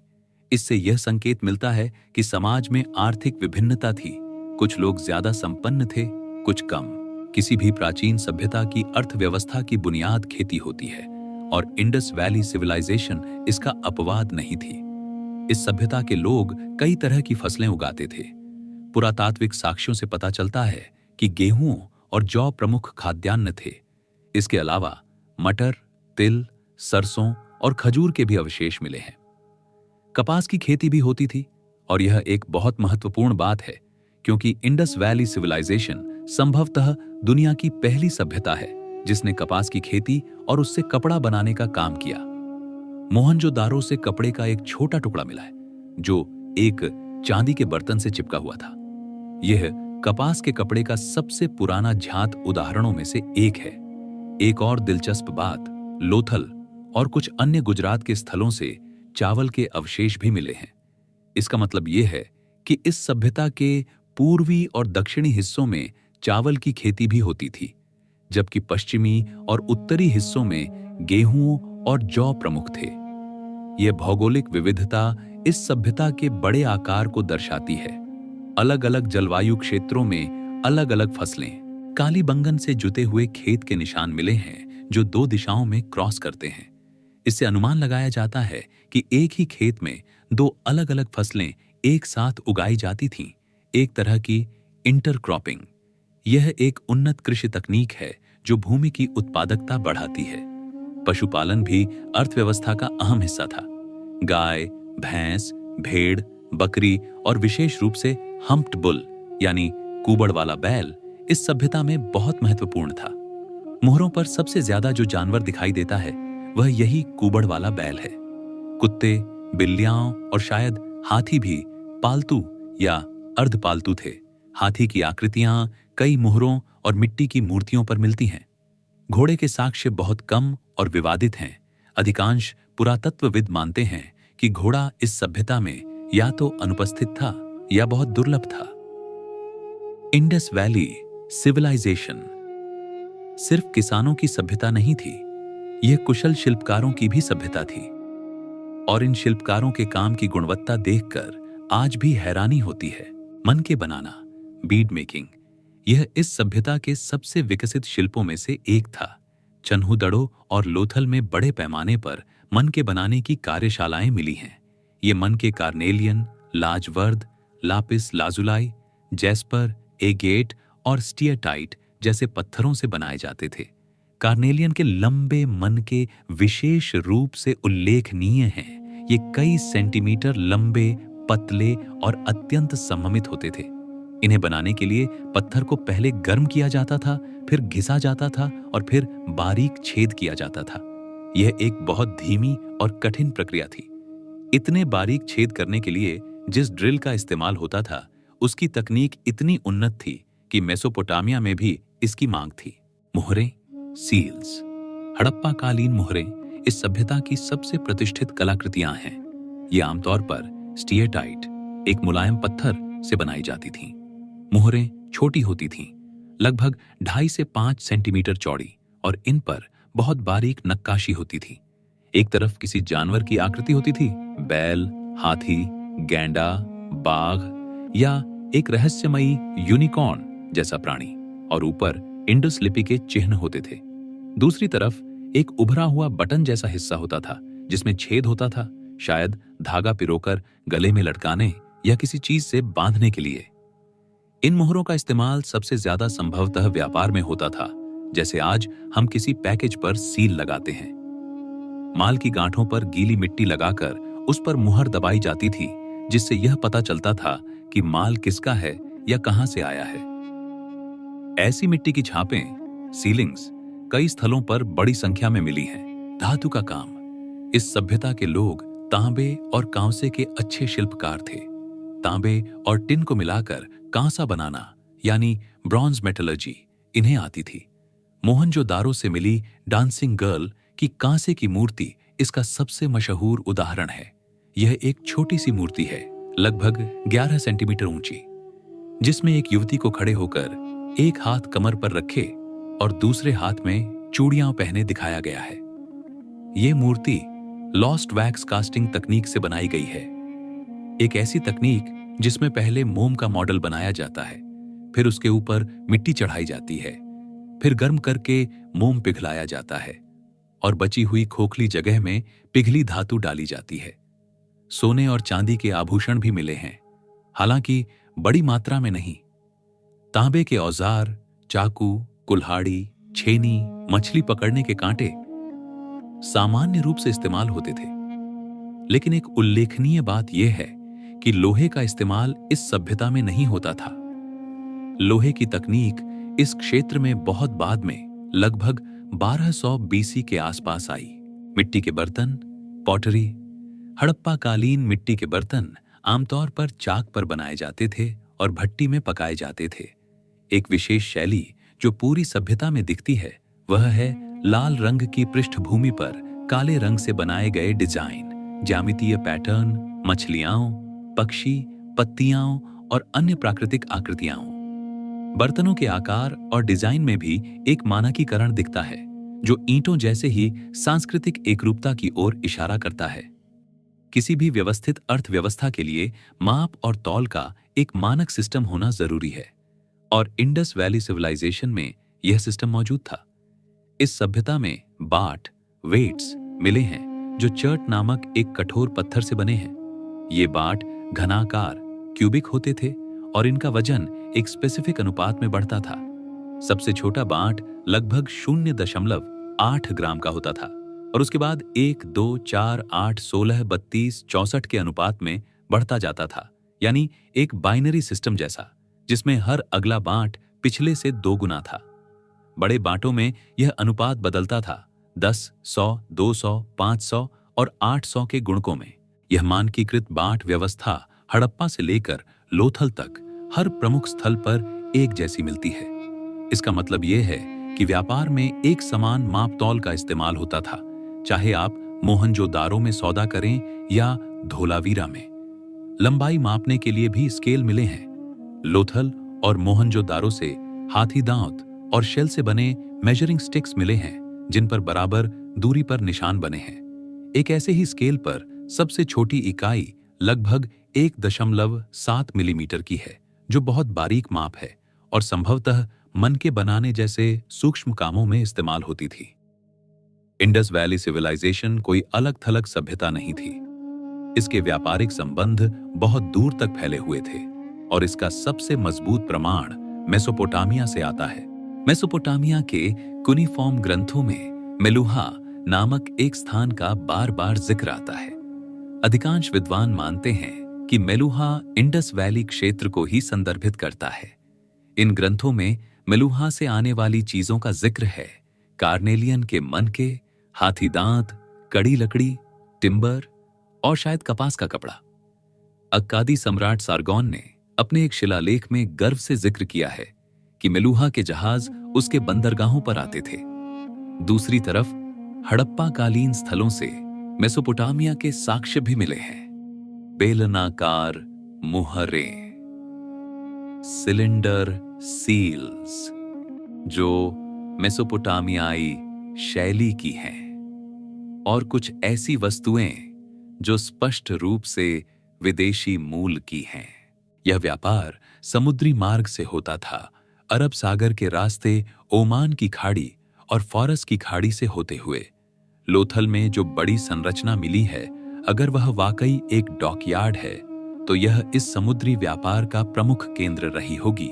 इससे यह संकेत मिलता है कि समाज में आर्थिक विभिन्नता थी। कुछ लोग ज्यादा संपन्न थे, कुछ कम। किसी भी प्राचीन सभ्यता की अर्थव्यवस्था की बुनियाद खेती होती है और इंडस वैली सिविलाइजेशन इसका अपवाद नहीं थी। इस सभ्यता के लोग कई तरह की फसलें उगाते थे। पुरातात्विक साक्ष्यों से पता चलता है कि गेहूं और जौ प्रमुख खाद्यान्न थे। इसके अलावा मटर, तिल, सरसों और खजूर के भी अवशेष मिले हैं। कपास की खेती भी होती थी और यह एक बहुत महत्वपूर्ण बात है क्योंकि इंडस वैली सिविलाइजेशन संभवतः दुनिया की पहली सभ्यता है जिसने कपास की खेती और उससे कपड़ा बनाने का काम किया। मोहनजोदारो से कपड़े का एक छोटा टुकड़ा मिला है जो एक चांदी के बर्तन से चिपका हुआ था। यह कपास के कपड़े का सबसे पुराना ज्ञात उदाहरणों में से एक है। एक और दिलचस्प बात, लोथल और कुछ अन्य गुजरात के स्थलों से चावल के अवशेष भी मिले हैं। इसका मतलब यह है कि इस सभ्यता के पूर्वी और दक्षिणी हिस्सों में चावल की खेती भी होती थी, जबकि पश्चिमी और उत्तरी हिस्सों में गेहूं और जौ प्रमुख थे। यह भौगोलिक विविधता इस सभ्यता के बड़े आकार को दर्शाती है। अलग अलग जलवायु क्षेत्रों में अलग अलग फसलें, काली बंगन से जुते हुए खेत के निशान मिले हैं जो 2 दिशाओं में क्रॉस करते हैं। इससे अनुमान लगाया जाता है कि एक ही खेत में 2 अलग अलग फसलें एक साथ उगाई जाती थीं, एक तरह की इंटरक्रॉपिंग। यह एक उन्नत कृषि तकनीक है जो भूमि की उत्पादकता बढ़ाती है। पशुपालन भी अर्थव्यवस्था का अहम हिस्सा था। गाय, भैंस, भेड़, बकरी और विशेष रूप से हम्प्ड बुल यानी कुबड़ वाला बैल इस सभ्यता में बहुत महत्वपूर्ण था। मोहरों पर सबसे ज्यादा जो जानवर दिखाई देता है वह यही कुबड़ वाला बैल है। कुत्ते, बिल्लियां और शायद हाथी भी पालतू या अर्धपालतू थे। हाथी की आकृतियां कई मोहरों और मिट्टी की मूर्तियों पर मिलती हैं। घोड़े के साक्ष्य बहुत कम और विवादित हैं। अधिकांश पुरातत्वविद मानते हैं कि घोड़ा इस सभ्यता में या तो अनुपस्थित था या बहुत दुर्लभ था। इंडस वैली सिविलाइजेशन सिर्फ किसानों की सभ्यता नहीं थी, यह कुशल शिल्पकारों की भी सभ्यता थी। और इन शिल्पकारों के काम की गुणवत्ता देखकर आज भी हैरानी होती है। मन के बनाना, बीड मेकिंग, यह इस सभ्यता के सबसे विकसित शिल्पों में से एक था। चन्हूदड़ो और लोथल में बड़े पैमाने पर मन के बनाने की कार्यशालाएं मिली हैं। ये मन के कार्नेलियन, लाजवर्द, लापिस लाजुलाई, जैस्पर, एगेट और स्टियरटाइट जैसे पत्थरों से बनाए जाते थे। कार्नेलियन के लंबे मन के विशेष रूप से उल्लेखनीय हैं। ये कई सेंटीमीटर लंबे, पतले और अत्यंत सममित होते थे। इन्हें बनाने के लिए पत्थर को पहले गर्म किया जाता था, फिर घिसा जाता था और फिर बारीक छेद किया जाता था। यह एक बहुत धीमी और कठिन प्रक्रिया थी। इतने बारीक छेद करने के लिए जिस ड्रिल का इस्तेमाल होता था उसकी तकनीक इतनी उन्नत थी कि मेसोपोटामिया में भी इसकी मांग थी। मोहरें, सील्स, हड़प्पा कालीन मोहरें इस सभ्यता की सबसे प्रतिष्ठित कलाकृतियां हैं। ये आमतौर पर स्टियरटाइट, एक मुलायम पत्थर से बनाई जाती थीं। मोहरें छोटी होती थीं, लगभग 2.5 से 5 सेंटीमीटर चौड़ी, और इन पर बहुत बारीक नक्काशी होती थी। एक तरफ किसी जानवर की आकृति होती थी, बैल, हाथी, गैंडा, बाघ या एक रहस्यमयी यूनिकॉर्न जैसा प्राणी, और ऊपर इंडस लिपि के चिन्ह होते थे। दूसरी तरफ एक उभरा हुआ बटन जैसा हिस्सा होता था जिसमें छेद होता था, शायद धागा पिरोकर गले में लटकाने या किसी चीज से बांधने के लिए। इन मोहरों का इस्तेमाल सबसे ज्यादा संभवतः व्यापार में होता था, जैसे आज हम किसी पैकेज पर सील लगाते हैं। माल की गांठों पर गीली मिट्टी लगाकर उस पर मुहर दबाई जाती थी, जिससे यह पता चलता था कि माल किसका है या कहां से आया है। ऐसी मिट्टी की छापें, सीलिंग्स, कई स्थलों पर बड़ी संख्या में मिली हैं। धातु का काम, इस सभ्यता के लोग तांबे और कांसे के अच्छे शिल्पकार थे। तांबे और टिन को मिलाकर कांसा बनाना यानी ब्रॉन्ज मेटलर्जी इन्हें आती थी। मोहनजोदारो से मिली डांसिंग गर्ल की कांसे की मूर्ति इसका सबसे मशहूर उदाहरण है। यह एक छोटी सी मूर्ति है, लगभग 11 सेंटीमीटर ऊंची, जिसमें एक युवती को खड़े होकर एक हाथ कमर पर रखे और दूसरे हाथ में चूड़ियां पहने दिखाया गया है। यह मूर्ति लॉस्ट वैक्स कास्टिंग तकनीक से बनाई गई है, एक ऐसी तकनीक जिसमें पहले मोम का मॉडल बनाया जाता है, फिर उसके ऊपर मिट्टी चढ़ाई जाती है, फिर गर्म करके मोम पिघलाया जाता है और बची हुई खोखली जगह में पिघली धातु डाली जाती है। सोने और चांदी के आभूषण भी मिले हैं, हालांकि बड़ी मात्रा में नहीं। तांबे के औजार, चाकू, कुल्हाड़ी, छेनी, मछली पकड़ने के कांटे सामान्य रूप से इस्तेमाल होते थे। लेकिन एक उल्लेखनीय बात यह है कि लोहे का इस्तेमाल इस सभ्यता में नहीं होता था। लोहे की तकनीक इस क्षेत्र में बहुत बाद में, लगभग 1200 बीसी के आसपास आई। मिट्टी के बर्तन, पॉटरी, हड़प्पा कालीन मिट्टी के बर्तन आमतौर पर चाक पर बनाए जाते थे और भट्टी में पकाए जाते थे। एक विशेष शैली जो पूरी सभ्यता में दिखती है वह है लाल रंग की पृष्ठभूमि पर काले रंग से बनाए गए डिजाइन, ज्यामितीय पैटर्न, मछलियां, पक्षी, पत्तियां और अन्य प्राकृतिक आकृतियां। बर्तनों के आकार और डिजाइन में भी एक मानकीकरण दिखता है जो ईंटों जैसे ही सांस्कृतिक एकरूपता की ओर इशारा करता है। किसी भी व्यवस्थित अर्थव्यवस्था के लिए माप और तौल का एक मानक सिस्टम होना जरूरी है और इंडस वैली सिविलाइजेशन में यह सिस्टम मौजूद था। इस सभ्यता में बाट, वेट्स मिले हैं जो चर्ट नामक एक कठोर पत्थर से बने हैं। ये बाट घनाकार, क्यूबिक होते थे और इनका वजन एक स्पेसिफिक अनुपात में बढ़ता था। सबसे छोटा बाट लगभग 0.8 ग्राम का होता था और उसके बाद 1, 2, 4, 8, 16, 32, 64 के अनुपात में बढ़ता जाता था, यानी एक बाइनरी सिस्टम जैसा, जिसमें हर अगला बाट पिछले से 2 गुना था। बड़े बांटों में यह अनुपात बदलता था 10, 100, 200, 500 और 800 के गुणकों में। यह मानकीकृत बांट व्यवस्था हड़प्पा से लेकर लोथल तक हर प्रमुख स्थल पर एक जैसी मिलती है। इसका मतलब यह है कि व्यापार में एक समान मापतौल का इस्तेमाल होता था, चाहे आप मोहनजोदारो में सौदा करें या धोलावीरा में। लंबाई मापने के लिए भी स्केल मिले हैं। लोथल और मोहनजोदारो से हाथी दांत और शेल से बने मेजरिंग स्टिक्स मिले हैं जिन पर बराबर दूरी पर निशान बने हैं। एक ऐसे ही स्केल पर सबसे छोटी इकाई लगभग 1.7 मिलीमीटर की है, जो बहुत बारीक माप है और संभवतः मन के बनाने जैसे सूक्ष्म कामों में इस्तेमाल होती थी। इंडस वैली सिविलाइजेशन कोई अलग थलग सभ्यता नहीं थी। इसके व्यापारिक संबंध बहुत दूर तक फैले हुए थे और इसका सबसे मजबूत प्रमाण मेसोपोटामिया से आता है। मेसोपोटामिया के कुनिफॉर्म ग्रंथों में मेलुहा नामक एक स्थान का बार बार जिक्र आता है। अधिकांश विद्वान मानते हैं कि मेलुहा इंडस वैली क्षेत्र को ही संदर्भित करता है। इन ग्रंथों में मेलुहा से आने वाली चीजों का जिक्र है। कार्नेलियन के मनके, हाथी दांत, कड़ी लकड़ी, टिम्बर और शायद कपास का कपड़ा। अक्कादी सम्राट सारगोन ने अपने एक शिलालेख में गर्व से जिक्र किया है कि मेलुहा के जहाज उसके बंदरगाहों पर आते थे। दूसरी तरफ हड़प्पा कालीन स्थलों से मेसोपोटामिया के साक्ष्य भी मिले हैं। बेलनाकार मुहरें, सिलेंडर सील्स, जो मेसोपोटामियाई शैली की हैं, और कुछ ऐसी वस्तुएं जो स्पष्ट रूप से विदेशी मूल की हैं। यह व्यापार समुद्री मार्ग से होता था, अरब सागर के रास्ते ओमान की खाड़ी और फारस की खाड़ी से होते हुए। लोथल में जो बड़ी संरचना मिली है, अगर वह वाकई एक डॉकयार्ड है तो यह इस समुद्री व्यापार का प्रमुख केंद्र रही होगी।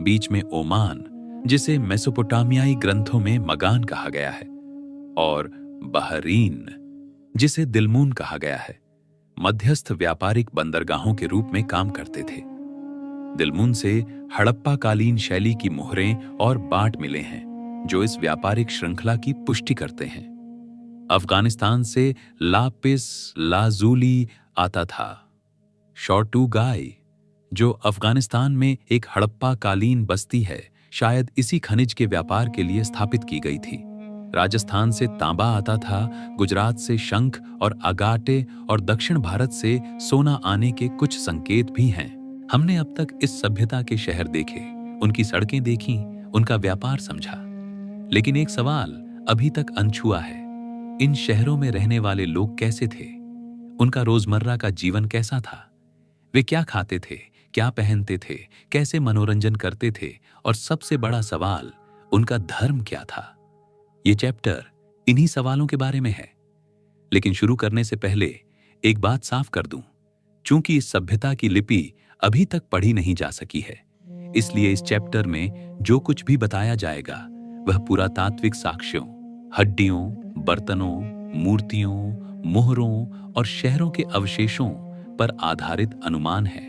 बीच में ओमान, जिसे मेसोपोटामियाई ग्रंथों में मगान कहा गया है, और बहरीन, जिसे दिलमून कहा गया है, मध्यस्थ व्यापारिक बंदरगाहों के रूप में काम करते थे। दिलमून से हड़प्पा कालीन शैली की मोहरें और बाट मिले हैं जो इस व्यापारिक श्रृंखला की पुष्टि करते हैं। अफगानिस्तान से लापिस लाजूली आता था। शॉर्टू गाय, जो अफगानिस्तान में एक हड़प्पा कालीन बस्ती है, शायद इसी खनिज के व्यापार के लिए स्थापित की गई थी। राजस्थान से तांबा आता था, गुजरात से शंख और अगाटे और दक्षिण भारत से सोना आने के कुछ संकेत भी हैं। हमने अब तक इस सभ्यता के शहर देखे, उनकी सड़कें देखी, उनका व्यापार समझा, लेकिन एक सवाल अभी तक अनछुआ है। इन शहरों में रहने वाले लोग कैसे थे? उनका रोजमर्रा का जीवन कैसा था? वे क्या खाते थे, क्या पहनते थे, कैसे मनोरंजन करते थे, और सबसे बड़ा सवाल, उनका धर्म क्या था? ये चैप्टर इन्हीं सवालों के बारे में है। लेकिन शुरू करने से पहले एक बात साफ कर दूं, चूंकि इस सभ्यता की लिपि अभी तक पढ़ी नहीं जा सकी है, इसलिए इस चैप्टर में जो कुछ भी बताया जाएगा वह पुरातात्विक साक्ष्यों, हड्डियों, बर्तनों, मूर्तियों, मोहरों और शहरों के अवशेषों पर आधारित अनुमान है।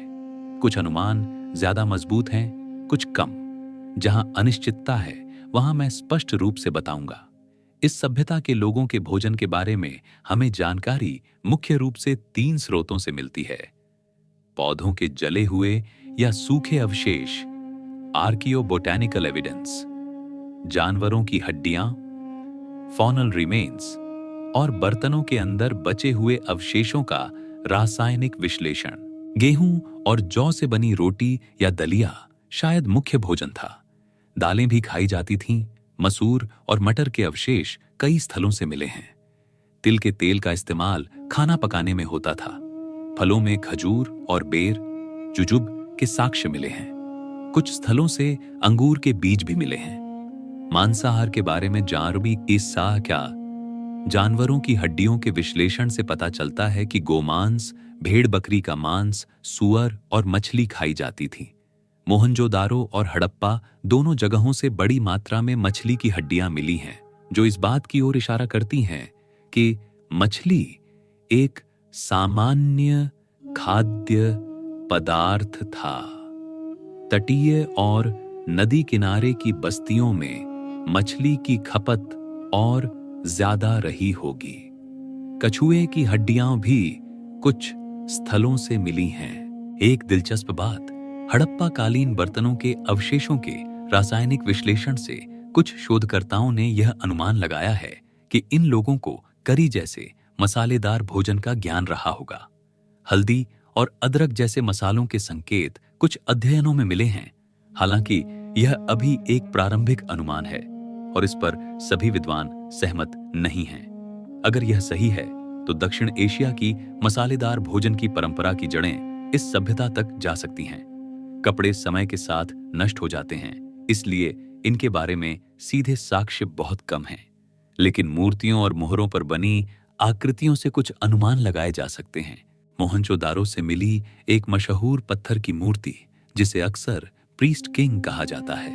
कुछ अनुमान ज्यादा मजबूत हैं, कुछ कम। जहां अनिश्चितता है वहां मैं स्पष्ट रूप से बताऊंगा। इस सभ्यता के लोगों के भोजन के बारे में हमें जानकारी मुख्य रूप से 3 स्रोतों से मिलती है: पौधों के जले हुए या सूखे अवशेष, आर्कियोबोटैनिकल एविडेंस, जानवरों की हड्डियां, फॉनल रिमेन्स, और बर्तनों के अंदर बचे हुए अवशेषों का रासायनिक विश्लेषण। गेहूं और जौ से बनी रोटी या दलिया शायद मुख्य भोजन था। दालें भी खाई जाती थीं। मसूर और मटर के अवशेष कई स्थलों से मिले हैं। तिल के तेल का इस्तेमाल खाना पकाने में होता था। फलों में खजूर और बेर, जुजुब के साक्ष्य मिले हैं। कुछ स्थलों से अंगूर के बीज भी मिले हैं। मांसाहार के बारे में जारबी ईसा क्या जानवरों की हड्डियों के विश्लेषण से पता चलता है कि गोमांस, भेड़ बकरी का मांस, सुअर और मछली खाई जाती थी। मोहनजोदारो और हड़प्पा दोनों जगहों से बड़ी मात्रा में मछली की हड्डियां मिली हैं, जो इस बात की ओर इशारा करती हैं कि मछली एक सामान्य खाद्य पदार्थ था। तटीय और नदी किनारे की बस्तियों में मछली की खपत और ज्यादा रही होगी। कछुए की हड्डियां भी कुछ स्थलों से मिली हैं। एक दिलचस्प बात, हड़प्पा कालीन बर्तनों के अवशेषों के रासायनिक विश्लेषण से कुछ शोधकर्ताओं ने यह अनुमान लगाया है कि इन लोगों को करी जैसे मसालेदार भोजन का ज्ञान रहा होगा। हल्दी और अदरक जैसे मसालों के संकेत कुछ अध्ययनों में मिले हैं। हालांकि यह अभी एक प्रारंभिक अनुमान है और इस पर सभी विद्वान सहमत नहीं हैं। अगर यह सही है तो दक्षिण एशिया की मसालेदार भोजन की परंपरा की जड़ें इस सभ्यता तक जा सकती हैं। कपड़े समय के साथ नष्ट हो जाते हैं, इसलिए इनके बारे में सीधे साक्ष्य बहुत कम हैं। लेकिन मूर्तियों और मोहरों पर बनी आकृतियों से कुछ अनुमान लगाए जा सकते हैं। मोहनजोदारो से मिली एक मशहूर पत्थर की मूर्ति, जिसे अक्सर प्रीस्ट किंग कहा जाता है,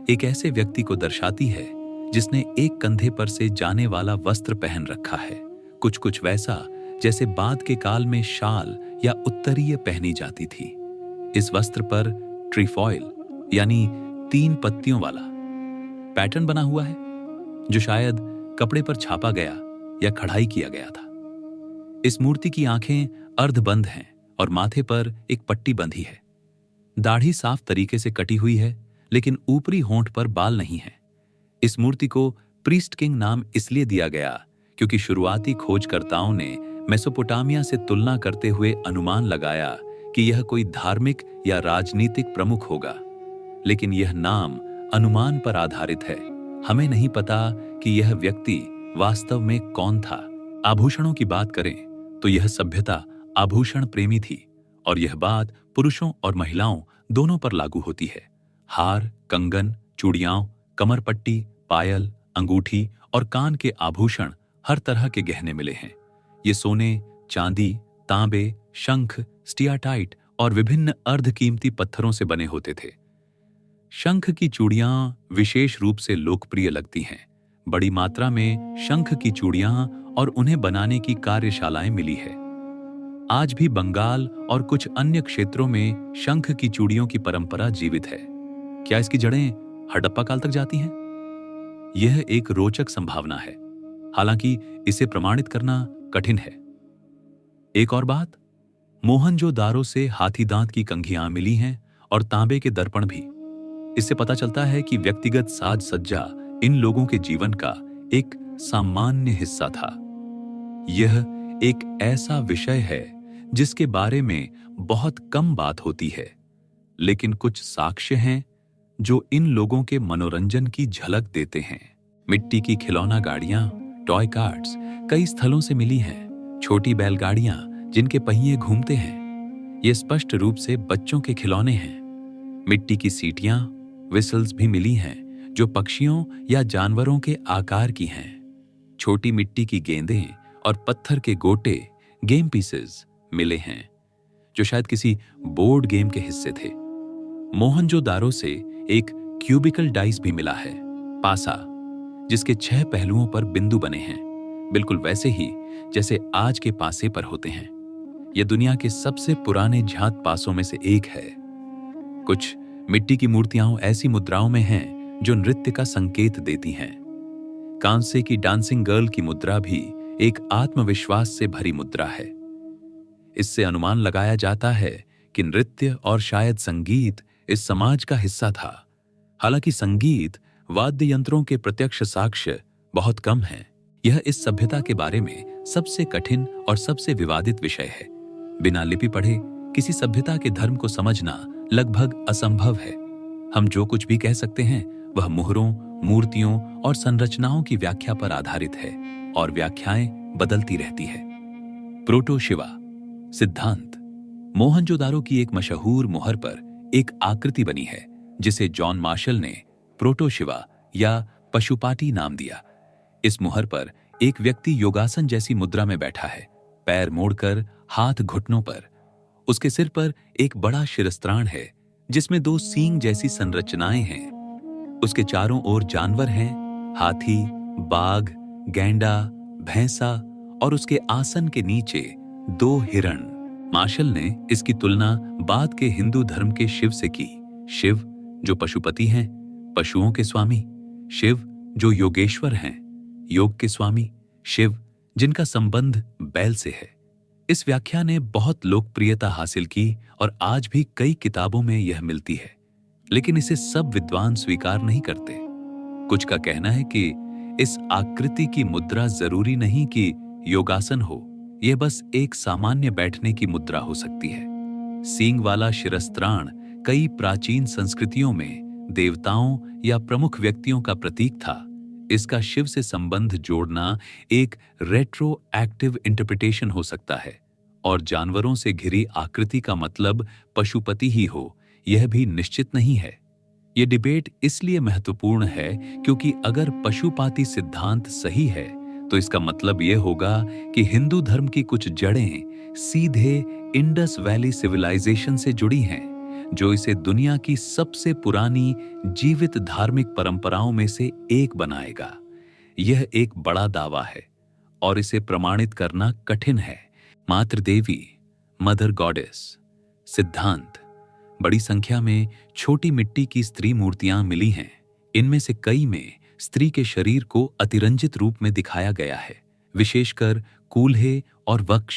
एक ऐसे व्यक्ति को दर्शाती है जिसने एक कंधे पर से जाने वाला वस्त्र पहन रखा है, कुछ वैसा जैसे बाद के काल में शाल या उत्तरीय पहनी जाती थी। इस वस्त्र पर ट्रीफॉइल यानी 3 पत्तियों वाला पैटर्न बना हुआ है, जो शायद कपड़े पर छापा गया या कढ़ाई किया गया था। इस मूर्ति की आंखें अर्धबंद हैं और माथे पर एक पट्टी बंधी है। दाढ़ी साफ तरीके से कटी हुई है, लेकिन ऊपरी होंठ पर बाल नहीं है। इस मूर्ति को प्रीस्ट किंग नाम इसलिए दिया गया क्योंकि शुरुआती खोजकर्ताओं ने मेसोपोटामिया से तुलना करते हुए अनुमान लगाया कि यह कोई धार्मिक या राजनीतिक प्रमुख होगा। लेकिन यह नाम अनुमान पर आधारित है। हमें नहीं पता कि यह व्यक्ति वास्तव में कौन था। आभूषणों की बात करें तो यह सभ्यता आभूषण प्रेमी थी और यह बात पुरुषों और महिलाओं दोनों पर लागू होती है। हार, कंगन, चूड़ियां, कमरपट्टी, पायल, अंगूठी और कान के आभूषण, हर तरह के गहने मिले हैं। ये सोने, चांदी, तांबे, शंख, स्टियाटाइट और विभिन्न अर्धकीमती पत्थरों से बने होते थे। शंख की चूड़ियां विशेष रूप से लोकप्रिय लगती हैं। बड़ी मात्रा में शंख की चूड़ियां और उन्हें बनाने की कार्यशालाएं मिली है। आज भी बंगाल और कुछ अन्य क्षेत्रों में शंख की चूड़ियों की परंपरा जीवित है। क्या इसकी जड़ें हड़प्पा काल तक जाती हैं? यह एक रोचक संभावना है, हालांकि इसे प्रमाणित करना कठिन है। एक और बात, मोहनजोदारो से हाथी दांत की कंघियां मिली हैं और तांबे के दर्पण भी। इससे पता चलता है कि व्यक्तिगत साज सज्जा इन लोगों के जीवन का एक सामान्य हिस्सा था। यह एक ऐसा विषय है जिसके बारे में बहुत कम बात होती है, लेकिन कुछ साक्ष्य हैं जो इन लोगों के मनोरंजन की झलक देते हैं। मिट्टी की खिलौना गाड़ियां, टॉय कार्ट्स कई स्थलों से मिली हैं। छोटी बैलगाड़ियां जिनके पहिए घूमते हैं, ये स्पष्ट रूप से बच्चों के खिलौने हैं। मिट्टी की सीटियां, विसल्स भी मिली हैं जो पक्षियों या जानवरों के आकार की हैं। छोटी मिट्टी की गेंदें और पत्थर के गोटे, गेम पीसेस मिले हैं जो शायद किसी बोर्ड गेम के हिस्से थे। मोहनजोदारो से एक क्यूबिकल डाइस भी मिला है, पासा, जिसके 6 पहलुओं पर बिंदु बने हैं, बिल्कुल वैसे ही जैसे आज के पासे पर होते हैं। यह दुनिया के सबसे पुराने ज्ञात पासों में से एक है। कुछ मिट्टी की मूर्तियां ऐसी मुद्राओं में हैं जो नृत्य का संकेत देती हैं। कांसे की डांसिंग गर्ल की मुद्रा भी एक आत्मविश्वास से भरी मुद्रा है। इससे अनुमान लगाया जाता है कि नृत्य और शायद संगीत इस समाज का हिस्सा था। हालांकि संगीत वाद्य यंत्रों के प्रत्यक्ष साक्ष्य बहुत कम हैं। यह इस सभ्यता के बारे में सबसे कठिन और सबसे विवादित विषय है। बिना लिपि पढ़े किसी सभ्यता के धर्म को समझना लगभग असंभव है। हम जो कुछ भी कह सकते हैं वह मोहरों, मूर्तियों और संरचनाओं की व्याख्या पर आधारित है, और व्याख्याएं बदलती रहती है। प्रोटो शिवा सिद्धांत। मोहनजोदारो की एक मशहूर मोहर पर एक आकृति बनी है जिसे जॉन मार्शल ने प्रोटो शिवा या पशुपाटी नाम दिया। इस मोहर पर एक व्यक्ति योगासन जैसी मुद्रा में बैठा है, पैर मोड़कर, हाथ घुटनों पर। उसके सिर पर एक बड़ा शिरस्त्राण है जिसमें 2 सींग जैसी संरचनाएं हैं। उसके चारों ओर जानवर हैं, हाथी, बाघ, गैंडा, भैंसा, और उसके आसन के नीचे 2 हिरण। मार्शल ने इसकी तुलना बाद के हिंदू धर्म के शिव से की। शिव जो पशुपति हैं, पशुओं के स्वामी; शिव जो योगेश्वर हैं, योग के स्वामी; शिव जिनका संबंध बैल से है। इस व्याख्या ने बहुत लोकप्रियता हासिल की और आज भी कई किताबों में यह मिलती है, लेकिन इसे सब विद्वान स्वीकार नहीं करते। कुछ का कहना है कि इस आकृति की मुद्रा जरूरी नहीं कि योगासन हो, यह बस एक सामान्य बैठने की मुद्रा हो सकती है। सींग वाला शिरस्त्राण कई प्राचीन संस्कृतियों में देवताओं या प्रमुख व्यक्तियों का प्रतीक था। इसका शिव से संबंध जोड़ना एक रेट्रोएक्टिव इंटरप्रिटेशन हो सकता है, और जानवरों से घिरी आकृति का मतलब पशुपति ही हो, यह भी निश्चित नहीं है। यह डिबेट इसलिए महत्वपूर्ण है क्योंकि अगर पशुपाती सिद्धांत सही है तो इसका मतलब यह होगा कि हिंदू धर्म की कुछ जड़ें सीधे इंडस वैली सिविलाइजेशन से जुड़ी हैं, जो इसे दुनिया की सबसे पुरानी जीवित धार्मिक परंपराओं में से एक बनाएगा। यह एक बड़ा दावा है और इसे प्रमाणित करना कठिन है। मातृदेवी, मदर गॉडेस सिद्धांत। बड़ी संख्या में छोटी मिट्टी की स्त्री मूर्तियां मिली हैं। इनमें से कई में स्त्री के शरीर को अतिरंजित रूप में दिखाया गया है, विशेषकर कूल्हे और वक्ष।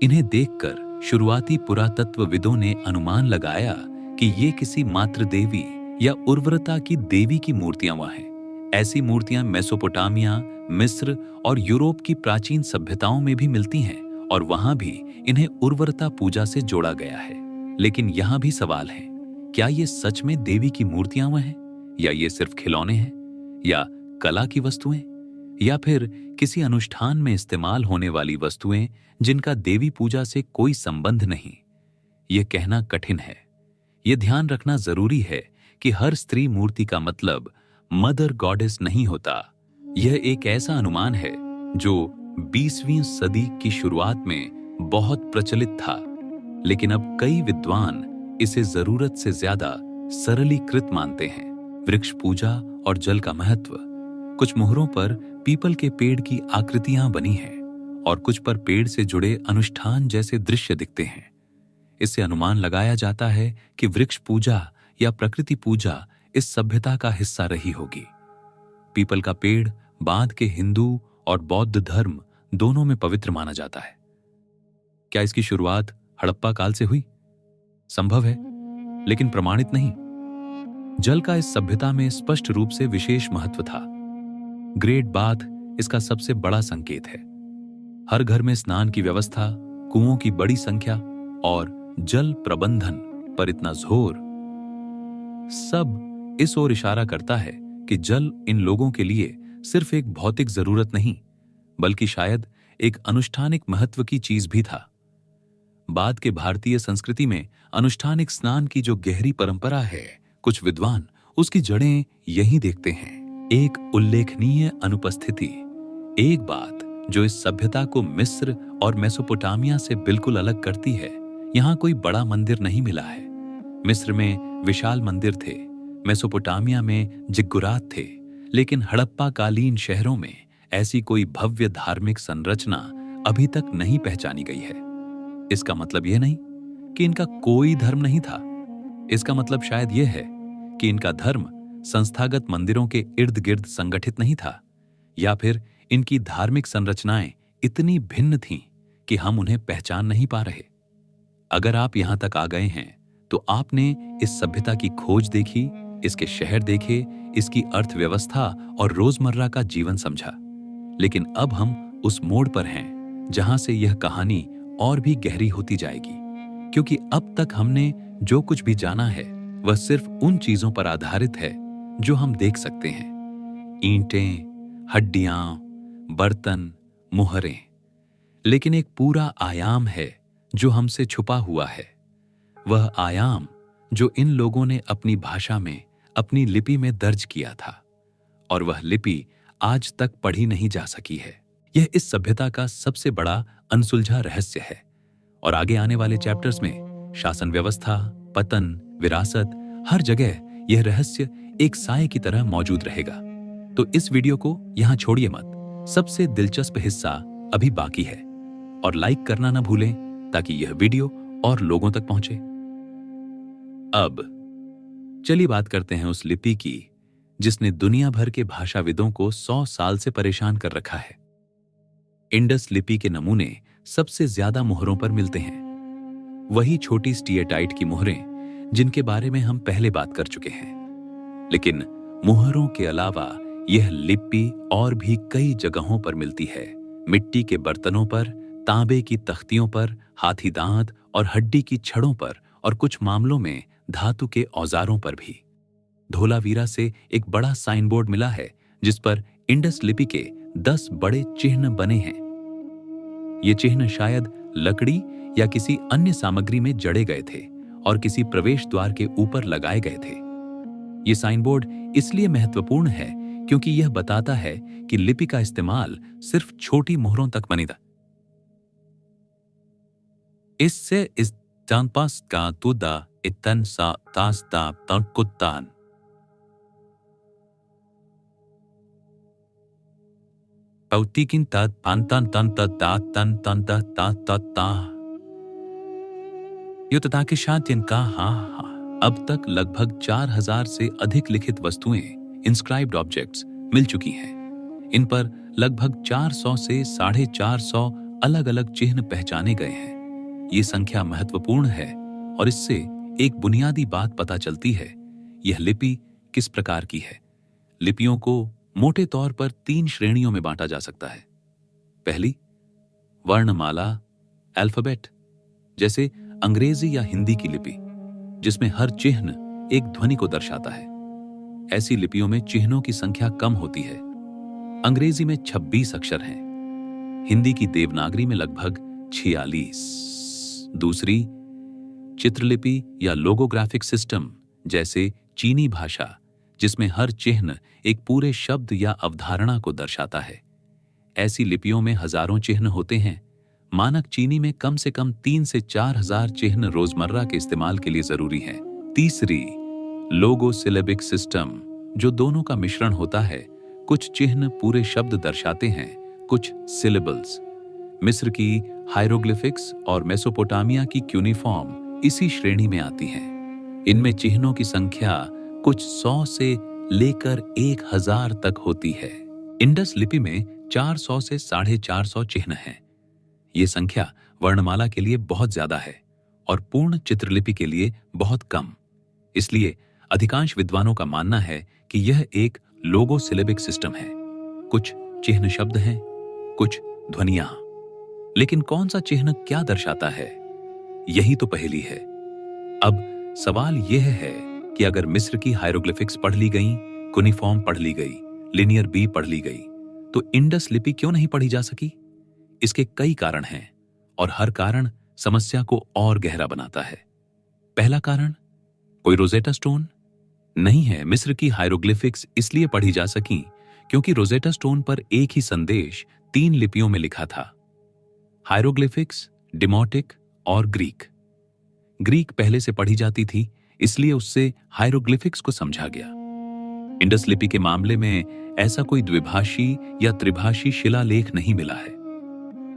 इन्हें देखकर शुरुआती पुरातत्वविदों ने अनुमान लगाया कि ये किसी मातृदेवी या उर्वरता की देवी की मूर्तियां हैं। ऐसी मूर्तियां मेसोपोटामिया, मिस्र और यूरोप की प्राचीन सभ्यताओं में भी मिलती हैं, और वहां भी इन्हें उर्वरता पूजा से जोड़ा गया है। लेकिन यहां भी सवाल है, क्या ये सच में देवी की मूर्तियां हैं, या ये सिर्फ खिलौने हैं, या कला की वस्तुएं, या फिर किसी अनुष्ठान में इस्तेमाल होने वाली वस्तुएं जिनका देवी पूजा से कोई संबंध नहीं? यह कहना कठिन है। यह ध्यान रखना जरूरी है कि हर स्त्री मूर्ति का मतलब मदर गॉडेस नहीं होता। यह एक ऐसा अनुमान है जो 20वीं सदी की शुरुआत में बहुत प्रचलित था, लेकिन अब कई विद्वान इसे जरूरत से ज्यादा सरलीकृत मानते हैं। वृक्ष पूजा और जल का महत्व। कुछ मोहरों पर पीपल के पेड़ की आकृतियां बनी हैं और कुछ पर पेड़ से जुड़े अनुष्ठान जैसे दृश्य दिखते हैं। इससे अनुमान लगाया जाता है कि वृक्ष पूजा या प्रकृति पूजा इस सभ्यता का हिस्सा रही होगी। पीपल का पेड़ बाद के हिंदू और बौद्ध धर्म दोनों में पवित्र माना जाता है। क्या इसकी शुरुआत हड़प्पा काल से हुई? संभव है, लेकिन प्रमाणित नहीं। जल का इस सभ्यता में स्पष्ट रूप से विशेष महत्व था। ग्रेट बाथ इसका सबसे बड़ा संकेत है। हर घर में स्नान की व्यवस्था, कुओं की बड़ी संख्या और जल प्रबंधन पर इतना जोर, सब इस ओर इशारा करता है कि जल इन लोगों के लिए सिर्फ एक भौतिक जरूरत नहीं, बल्कि शायद एक अनुष्ठानिक महत्व की चीज भी था। बाद के भारतीय संस्कृति में अनुष्ठानिक स्नान की जो गहरी परंपरा है, कुछ विद्वान उसकी जड़ें यहीं देखते हैं। एक उल्लेखनीय अनुपस्थिति। एक बात जो इस सभ्यता को मिस्र और मेसोपोटामिया से बिल्कुल अलग करती है, यहाँ कोई बड़ा मंदिर नहीं मिला है। मिस्र में विशाल मंदिर थे, मेसोपोटामिया में जिग्गुरात थे, लेकिन हड़प्पा कालीन शहरों में ऐसी कोई भव्य धार्मिक संरचना अभी तक नहीं पहचानी गई है। इसका मतलब यह नहीं कि इनका कोई धर्म नहीं था। इसका मतलब शायद यह है कि इनका धर्म संस्थागत मंदिरों के इर्द गिर्द संगठित नहीं था, या फिर इनकी धार्मिक संरचनाएं इतनी भिन्न थीं कि हम उन्हें पहचान नहीं पा रहे। अगर आप यहां तक आ गए हैं तो आपने इस सभ्यता की खोज देखी, इसके शहर देखे, इसकी अर्थव्यवस्था और रोजमर्रा का जीवन समझा। लेकिन अब हम उस मोड़ पर हैं जहां से यह कहानी और भी गहरी होती जाएगी, क्योंकि अब तक हमने जो कुछ भी जाना है वह सिर्फ उन चीजों पर आधारित है जो हम देख सकते हैं। ईंटें, हड्डियां, बर्तन, मुहरें। लेकिन एक पूरा आयाम है जो हमसे छुपा हुआ है। वह आयाम जो इन लोगों ने अपनी भाषा में, अपनी लिपि में दर्ज किया था, और वह लिपि आज तक पढ़ी नहीं जा सकी है। यह इस सभ्यता का सबसे बड़ा अनसुलझा रहस्य है। और आगे आने वाले चैप्टर्स में शासन व्यवस्था, पतन, विरासत, हर जगह यह रहस्य एक साए की तरह मौजूद रहेगा। तो इस वीडियो को यहां छोड़िए मत। सबसे दिलचस्प हिस्सा अभी बाकी है, और लाइक करना ना भूलें ताकि यह वीडियो और लोगों तक पहुंचे। अब चलिए बात करते हैं उस लिपि की जिसने दुनिया भर के भाषाविदों को 100 साल से परेशान कर रखा है। इंडस लिपि के नमूने सबसे ज्यादा मुहरों पर मिलते हैं। वही छोटी स्टीएटाइट की मुहरें जिनके बारे में हम पहले बात कर चुके हैं। लेकिन मुहरों के अलावा यह लिपि और भी कई जगहों पर मिलती है। मिट्टी के बर्तनों पर, तांबे की तख्तियों पर, हाथी दांत और हड्डी की छड़ों पर, और कुछ मामलों में धातु के औजारों पर भी। धोलावीरा से एक बड़ा साइन बोर्ड मिला है जिस पर इंडस लिपि के 10 बड़े चिन्ह बने हैं। ये चिन्ह शायद लकड़ी या किसी अन्य सामग्री में जड़े गए थे और किसी प्रवेश द्वार के ऊपर लगाए गए थे। ये साइन बोर्ड इसलिए महत्वपूर्ण है क्योंकि यह बताता है कि लिपि का इस्तेमाल सिर्फ छोटी मुहरों तक बनी था। इससे इस जानपास का तुदा इतन सा तास्ता तकुत्तान पौतिकिन तत पांतन तन तन तन ता युतता के साथ इनका अब तक लगभग 4000 से अधिक लिखित वस्तुएं, इंस्क्राइब्ड ऑब्जेक्ट्स मिल चुकी हैं। इन पर लगभग 400 से 450 अलग अलग चिन्ह पहचाने गए हैं। ये संख्या महत्वपूर्ण है और इससे एक बुनियादी बात पता चलती है, यह लिपि किस प्रकार की है। लिपियों को मोटे तौर पर 3 श्रेणियों में बांटा जा सकता है। पहली, वर्णमाला, अल्फाबेट, जैसे अंग्रेजी या हिंदी की लिपि, जिसमें हर चिन्ह एक ध्वनि को दर्शाता है। ऐसी लिपियों में चिन्हों की संख्या कम होती है। अंग्रेजी में 26 अक्षर हैं, हिंदी की देवनागरी में लगभग 46। दूसरी, चित्रलिपि या लोगोग्राफिक सिस्टम, जैसे चीनी भाषा, जिसमें हर चिन्ह एक पूरे शब्द या अवधारणा को दर्शाता है। ऐसी लिपियों में हजारों चिन्ह होते हैं। मानक चीनी में कम से कम 3 से 4000 चिन्ह रोजमर्रा के इस्तेमाल के लिए जरूरी हैं। तीसरी, लोगो सिलेबिक सिस्टम, जो दोनों का मिश्रण होता है। कुछ चिन्ह पूरे शब्द दर्शाते हैं, कुछ सिलेबल्स। मिस्र की हायरोग्लिफिक्स और मेसोपोटामिया की क्यूनिफॉर्म इसी श्रेणी में आती हैं। इनमें चिन्हों की संख्या कुछ 100 से लेकर 1000 तक होती है। इंडस लिपि में 400 से 450 चिन्ह हैं। ये संख्या वर्णमाला के लिए बहुत ज्यादा है और पूर्ण चित्रलिपि के लिए बहुत कम। इसलिए अधिकांश विद्वानों का मानना है कि यह एक लोगो सिलेबिक सिस्टम है। कुछ चिन्ह शब्द हैं, कुछ ध्वनियां। लेकिन कौन सा चिन्ह क्या दर्शाता है, यही तो पहेली है। अब सवाल यह है कि अगर मिस्र की हायरोग्लिफिक्स पढ़ ली गई, कुनिफॉर्म पढ़ ली गई, लिनियर बी पढ़ ली गई, तो इंडस लिपि क्यों नहीं पढ़ी जा सकी? इसके कई कारण हैं और हर कारण समस्या को और गहरा बनाता है। पहला कारण, कोई रोजेटा स्टोन नहीं है। मिस्र की हायरोग्लिफिक्स इसलिए पढ़ी जा सकी क्योंकि रोजेटा स्टोन पर एक ही संदेश 3 लिपियों में लिखा था, हायरोग्लिफिक्स, डिमोटिक और ग्रीक। ग्रीक पहले से पढ़ी जाती थी, इसलिए उससे हायरोग्लिफिक्स को समझा गया। इंडस लिपि के मामले में ऐसा कोई द्विभाषी या त्रिभाषी शिलालेख नहीं मिला है।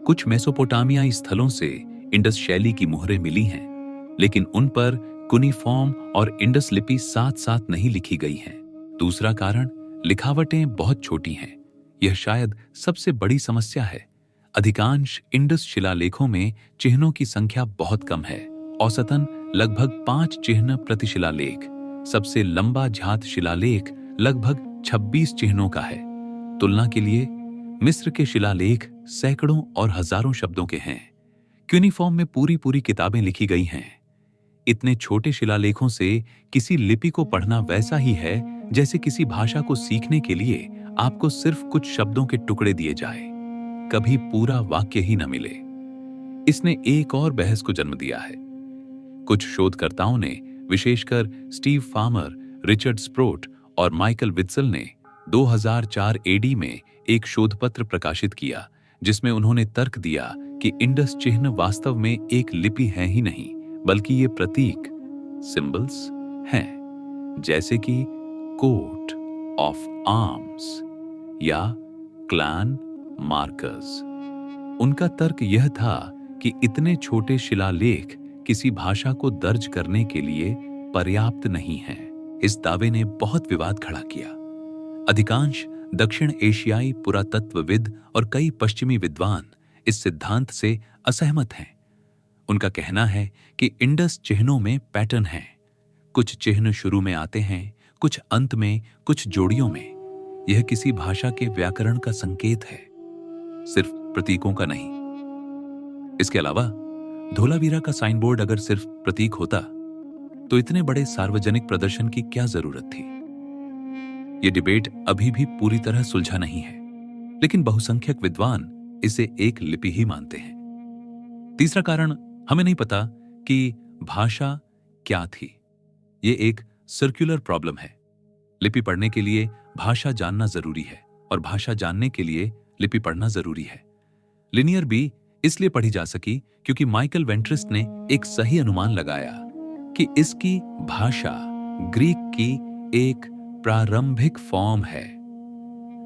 कुछ मेसोपोटामियाई स्थलों से इंडस शैली की मुहरें मिली हैं, लेकिन उन पर कुनिफॉर्म और इंडस लिपि साथ साथ नहीं लिखी गई हैं। दूसरा कारण, लिखावटें बहुत छोटी हैं। यह शायद सबसे बड़ी समस्या है। अधिकांश इंडस शिलालेखों में चिन्हों की संख्या बहुत कम है, औसतन लगभग 5 चिन्ह प्रति शिलालेख। सबसे लंबा झात शिलालेख लगभग 26 चिन्हों का है। तुलना के लिए मिस्र के शिलालेख सैकड़ों और हजारों शब्दों के हैं। क्यूनिफॉर्म में पूरी पूरी किताबें लिखी गई हैं। इतने छोटे शिलालेखों से किसी लिपि को पढ़ना वैसा ही है जैसे किसी भाषा को सीखने के लिए आपको सिर्फ कुछ शब्दों के टुकड़े दिए जाए, कभी पूरा वाक्य ही न मिले। इसने एक और बहस को जन्म दिया है। कुछ शोधकर्ताओं ने, विशेषकर स्टीव फार्मर, रिचर्ड स्प्रोट और माइकल वित्सल ने 2004 एडी में एक शोधपत्र प्रकाशित किया, जिसमें उन्होंने तर्क दिया कि इंडस चिन्ह वास्तव में एक लिपि है ही नहीं, बल्कि ये प्रतीक, सिंबल्स हैं, जैसे कि कोट ऑफ आर्म्स या क्लैन मार्कर्स। उनका तर्क यह था कि इतने छोटे शिलालेख किसी भाषा को दर्ज करने के लिए पर्याप्त नहीं हैं। इस दावे ने बहुत विवाद खड़ा किया। अधिकांश दक्षिण एशियाई पुरातत्वविद और कई पश्चिमी विद्वान इस सिद्धांत से असहमत हैं। उनका कहना है कि इंडस चिन्हों में पैटर्न है। कुछ चिन्ह शुरू में आते हैं, कुछ अंत में, कुछ जोड़ियों में। यह किसी भाषा के व्याकरण का संकेत है, सिर्फ प्रतीकों का नहीं। इसके अलावा धोलावीरा का साइन बोर्ड अगर सिर्फ प्रतीक होता तो इतने बड़े सार्वजनिक प्रदर्शन की क्या जरूरत थी? यह डिबेट अभी भी पूरी तरह सुलझा नहीं है, लेकिन बहुसंख्यक विद्वान इसे एक लिपि ही मानते हैं। तीसरा कारण, हमें नहीं पता कि भाषा क्या थी। यह एक सर्कुलर प्रॉब्लम है। लिपि पढ़ने के लिए भाषा जानना जरूरी है और भाषा जानने के लिए लिपि पढ़ना जरूरी है। लिनियर बी इसलिए पढ़ी जा सकी क्योंकि माइकल वेंट्रिस्ट ने एक सही अनुमान लगाया कि इसकी भाषा ग्रीक की एक प्रारंभिक फॉर्म है।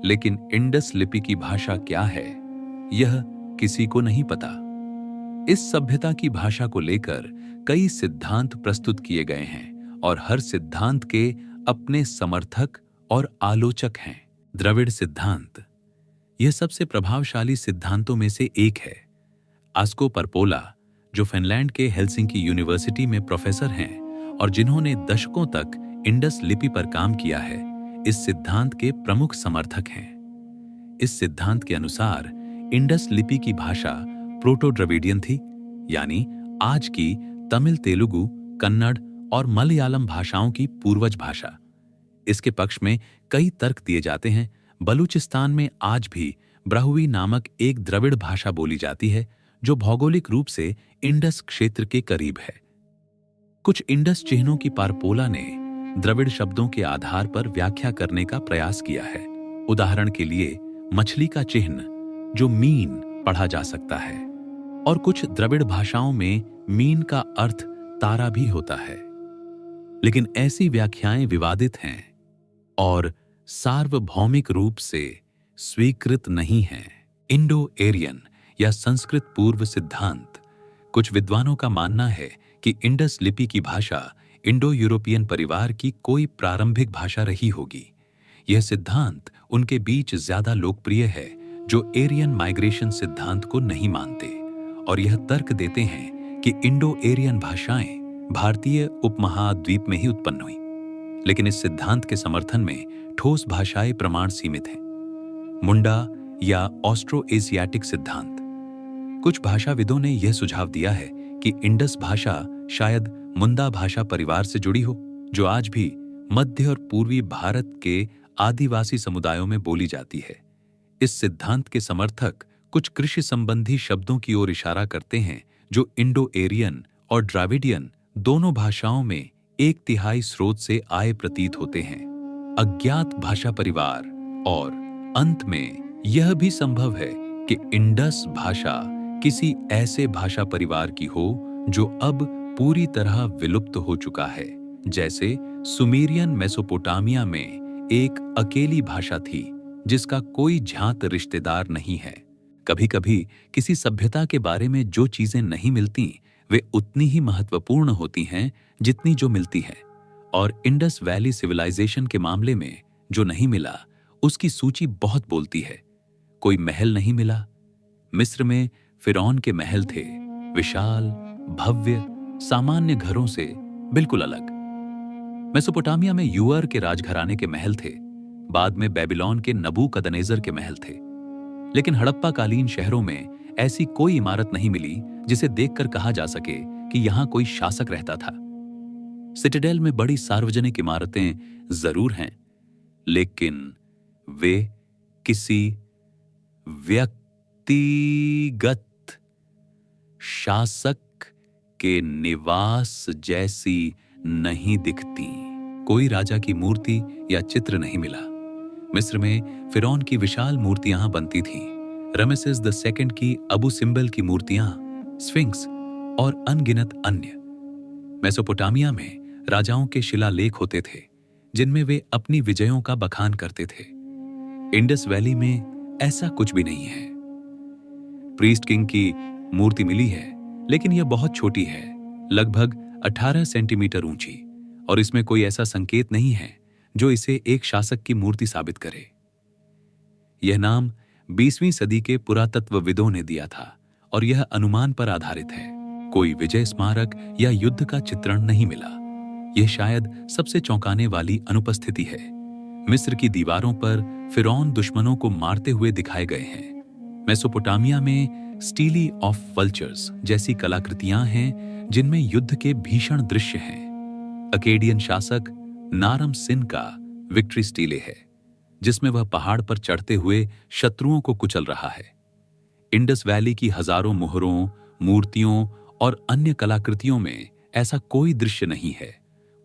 लेकिन इंडस लिपि की भाषा क्या है, यह किसी को नहीं पता। इस सभ्यता की भाषा को लेकर कई सिद्धांत प्रस्तुत किए गए हैं और हर सिद्धांत के अपने समर्थक और आलोचक हैं। द्रविड़ सिद्धांत यह सबसे प्रभावशाली सिद्धांतों में से एक है। आस्को परपोला, जो फिनलैंड के हेलसिंकी यूनिवर्सिटी में प्रोफेसर हैं और जिन्होंने दशकों तक इंडस लिपि पर काम किया है, इस सिद्धांत के प्रमुख समर्थक हैं। इस सिद्धांत के अनुसार इंडस लिपि की भाषा प्रोटो द्रविडियन थी, यानी आज की तमिल, तेलुगु, कन्नड़ और मलयालम भाषाओं की पूर्वज भाषा। इसके पक्ष में कई तर्क दिए जाते हैं। बलूचिस्तान में आज भी ब्राहुई नामक एक द्रविड़ भाषा बोली जाती है, जो भौगोलिक रूप से इंडस क्षेत्र के करीब है। कुछ इंडस चिन्हों की पारपोला ने द्रविड़ शब्दों के आधार पर व्याख्या करने का प्रयास किया है। उदाहरण के लिए मछली का चिन्ह, जो मीन पढ़ा जा सकता है, और कुछ द्रविड़ भाषाओं में मीन का अर्थ तारा भी होता है। लेकिन ऐसी व्याख्याएं विवादित हैं और सार्वभौमिक रूप से स्वीकृत नहीं हैं। इंडो एरियन या संस्कृत पूर्व सिद्धांत, कुछ विद्वानों का मानना है कि इंडस लिपि की भाषा इंडो यूरोपियन परिवार की कोई प्रारंभिक भाषा रही होगी। यह सिद्धांत उनके बीच ज्यादा लोकप्रिय है जो एरियन माइग्रेशन सिद्धांत को नहीं मानते और यह तर्क देते हैं कि इंडो एरियन भाषाएं भारतीय उपमहाद्वीप में ही उत्पन्न हुई। लेकिन इस सिद्धांत के समर्थन में ठोस भाषाई प्रमाण सीमित हैं। मुंडा या ऑस्ट्रो एशियाटिक सिद्धांत, कुछ भाषाविदों ने यह सुझाव दिया है कि इंडस भाषा शायद मुंडा भाषा परिवार से जुड़ी हो, जो आज भी मध्य और पूर्वी भारत के आदिवासी समुदायों में बोली जाती है। इस सिद्धांत के समर्थक कुछ कृषि संबंधी शब्दों की ओर इशारा करते हैं जो इंडो एरियन और द्राविडियन दोनों भाषाओं में 1/3 स्रोत से आए प्रतीत होते हैं। अज्ञात भाषा परिवार, और अंत में यह भी संभव है कि इंडस भाषा किसी ऐसे भाषा परिवार की हो जो अब पूरी तरह विलुप्त हो चुका है, जैसे सुमेरियन मेसोपोटामिया में एक अकेली भाषा थी जिसका कोई झांत रिश्तेदार नहीं है। कभी कभी किसी सभ्यता के बारे में जो चीजें नहीं मिलती वे उतनी ही महत्वपूर्ण होती हैं जितनी जो मिलती है, और इंडस वैली सिविलाइजेशन के मामले में जो नहीं मिला उसकी सूची बहुत बोलती है। कोई महल नहीं मिला। मिस्र में फिरौन के महल थे, विशाल, भव्य, सामान्य घरों से बिल्कुल अलग। मेसोपोटामिया में यूअर के राजघराने के महल थे, बाद में बेबीलोन के नबूकदनेजर के महल थे। लेकिन हड़प्पा कालीन शहरों में ऐसी कोई इमारत नहीं मिली जिसे देखकर कहा जा सके कि यहां कोई शासक रहता था। सिटाडेल में बड़ी सार्वजनिक इमारतें जरूर हैं, लेकिन वे किसी व्यक्तिगत शासक के निवास जैसी नहीं दिखती। कोई राजा की मूर्ति या चित्र नहीं मिला। मिस्र में फिरौन की विशाल मूर्तियां बनती थीं, रमेसेस द सेकंड की अबू सिम्बल की मूर्तियां, स्फिंक्स और अनगिनत अन्य। मेसोपोटामिया में राजाओं के शिलालेख होते थे जिनमें वे अपनी विजयों का बखान करते थे। इंडस वैली में ऐसा कुछ भी नहीं है। प्रीस्ट किंग की मूर्ति मिली है, लेकिन यह बहुत छोटी है, लगभग 18 सेंटीमीटर ऊंची, और इसमें कोई ऐसा संकेत नहीं है जो इसे एक शासक की मूर्ति साबित करे। यह नाम 20वीं सदी के पुरातत्वविदों ने दिया था और यह अनुमान पर आधारित है। कोई विजय स्मारक या युद्ध का चित्रण नहीं मिला। यह शायद सबसे चौंकाने वाली अनुपस्थिति है। मिस्र की दीवारों पर फिरौन दुश्मनों को मारते हुए दिखाए गए हैं। मेसोपोटामिया में स्टीली ऑफ वल्चर्स जैसी कलाकृतियां हैं जिनमें युद्ध के भीषण दृश्य हैं। अकेडियन शासक नारम सिन का विक्ट्री स्टीले है, जिसमें वह पहाड़ पर चढ़ते हुए शत्रुओं को कुचल रहा है। इंडस वैली की हजारों मोहरों, मूर्तियों और अन्य कलाकृतियों में ऐसा कोई दृश्य नहीं है।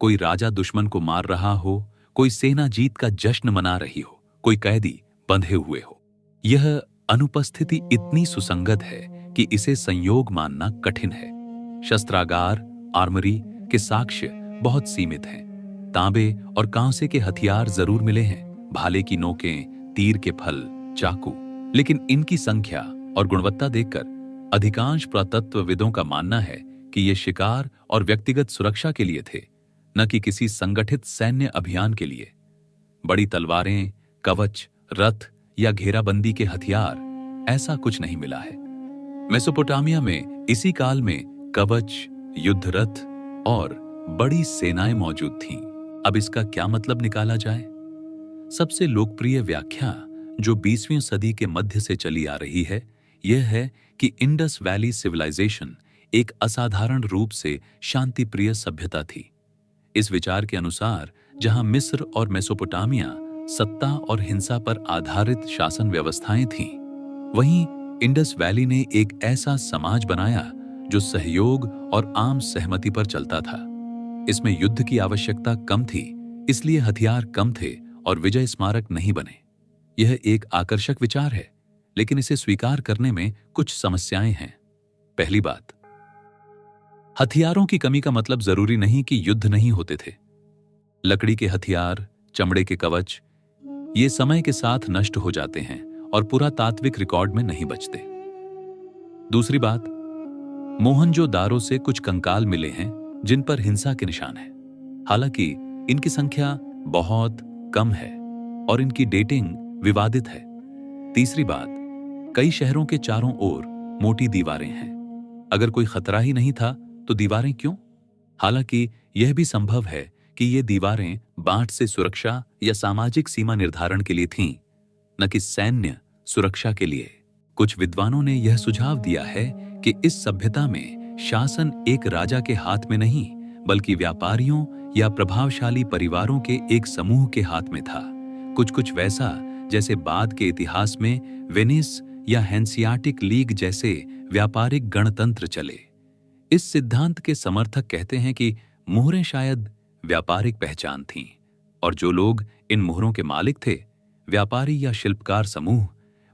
कोई राजा दुश्मन को मार रहा हो, कोई सेना जीत का जश्न मना रही हो, कोई कैदी बंधे हुए हो। यह अनुपस्थिति इतनी सुसंगत है कि इसे संयोग मानना कठिन है। शस्त्रागार, आर्मरी के साक्ष्य बहुत सीमित हैं। तांबे और कांसे के हथियार जरूर मिले हैं, भाले की नोकें, तीर के फल, चाकू, लेकिन इनकी संख्या और गुणवत्ता देखकर अधिकांश पुरातत्वविदों का मानना है कि ये शिकार और व्यक्तिगत सुरक्षा के लिए थे, न कि किसी संगठित सैन्य अभियान के लिए। बड़ी तलवारें, कवच, रथ या घेराबंदी के हथियार, ऐसा कुछ नहीं मिला है। मेसोपोटामिया में इसी काल में कवच, युद्ध रथ और बड़ी सेनाएं मौजूद थीं। अब इसका क्या मतलब निकाला जाए? सबसे लोकप्रिय व्याख्या जो 20वीं सदी के मध्य से चली आ रही है, यह है कि इंडस वैली सिविलाइजेशन एक असाधारण रूप से शांतिप्रिय सभ्यता थी। इस विचार के अनुसार जहां मिस्र और मेसोपोटामिया सत्ता और हिंसा पर आधारित शासन व्यवस्थाएं थीं, वहीं इंडस वैली ने एक ऐसा समाज बनाया जो सहयोग और आम सहमति पर चलता था। इसमें युद्ध की आवश्यकता कम थी, इसलिए हथियार कम थे और विजय स्मारक नहीं बने। यह एक आकर्षक विचार है, लेकिन इसे स्वीकार करने में कुछ समस्याएं हैं। पहली बात, हथियारों की कमी का मतलब जरूरी नहीं कि युद्ध नहीं होते थे। लकड़ी के हथियार, चमड़े के कवच, ये समय के साथ नष्ट हो जाते हैं और पुरातात्विक रिकॉर्ड में नहीं बचते। दूसरी बात, मोहनजोदारो से कुछ कंकाल मिले हैं जिन पर हिंसा के निशान हैं, हालांकि इनकी संख्या बहुत कम है और इनकी डेटिंग विवादित है। तीसरी बात, कई शहरों के चारों ओर मोटी दीवारें हैं। अगर कोई खतरा ही नहीं था तो दीवारें क्यों? हालांकि यह भी संभव है कि ये दीवारें बाढ़ से सुरक्षा या सामाजिक सीमा निर्धारण के लिए थीं, न कि सैन्य सुरक्षा के लिए। कुछ विद्वानों ने यह सुझाव दिया है कि इस सभ्यता में शासन एक राजा के हाथ में नहीं, बल्कि व्यापारियों या प्रभावशाली परिवारों के एक समूह के हाथ में था। कुछ वैसा जैसे बाद के इतिहास में वेनिस या हैंसियाटिक लीग जैसे व्यापारिक गणतंत्र चले। इस सिद्धांत के समर्थक कहते हैं कि मोहरें शायद व्यापारिक पहचान थीं और जो लोग इन मोहरों के मालिक थे, व्यापारी या शिल्पकार समूह,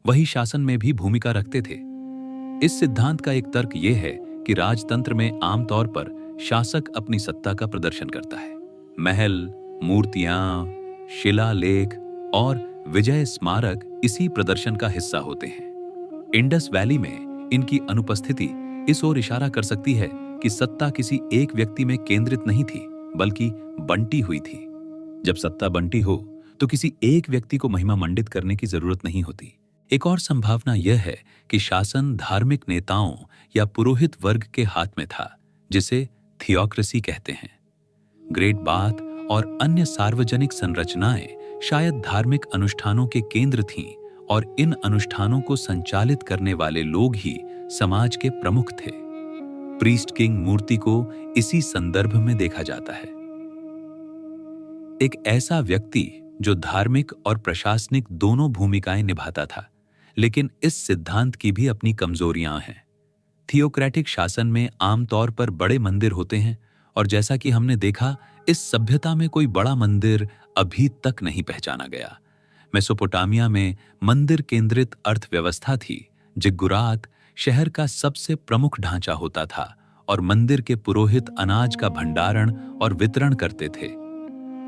वही शासन में भी भूमिका रखते थे। इस सिद्धांत का एक तर्क यह है कि राजतंत्र में आमतौर पर शासक अपनी सत्ता का प्रदर्शन करता है, महल, मूर्तियां, शिलालेख और विजय स्मारक इसी प्रदर्शन का हिस्सा होते हैं। इंडस वैली में इनकी अनुपस्थिति इस ओर इशारा कर सकती है कि सत्ता किसी एक व्यक्ति में केंद्रित नहीं थी, बल्कि बंटी हुई थी। जब सत्ता बंटी हो तो किसी एक व्यक्ति को महिमा मंडित करने की जरूरत नहीं होती। एक और संभावना यह है कि शासन धार्मिक नेताओं या पुरोहित वर्ग के हाथ में था, जिसे थियोक्रेसी कहते हैं। ग्रेट बाथ और अन्य सार्वजनिक संरचनाएं शायद धार्मिक अनुष्ठानों के केंद्र थीं और इन अनुष्ठानों को संचालित करने वाले लोग ही समाज के प्रमुख थे। प्रीस्ट किंग मूर्ति को इसी संदर्भ में देखा जाता है। एक ऐसा व्यक्ति जो धार्मिक और प्रशासनिक दोनों भूमिकाएं निभाता था, लेकिन इस सिद्धांत की भी अपनी कमजोरियां हैं। थियोक्रेटिक शासन में आमतौर पर बड़े मंदिर होते हैं और जैसा कि हमने देखा, इस सभ्यता में कोई बड़ा मंदिर अभी तक नहीं पहचाना गया। मेसोपोटामिया में मंदिर केंद्रित अर्थव्यवस्था थी। जिग्गुरात शहर का सबसे प्रमुख ढांचा होता था और मंदिर के पुरोहित अनाज का भंडारण और वितरण करते थे।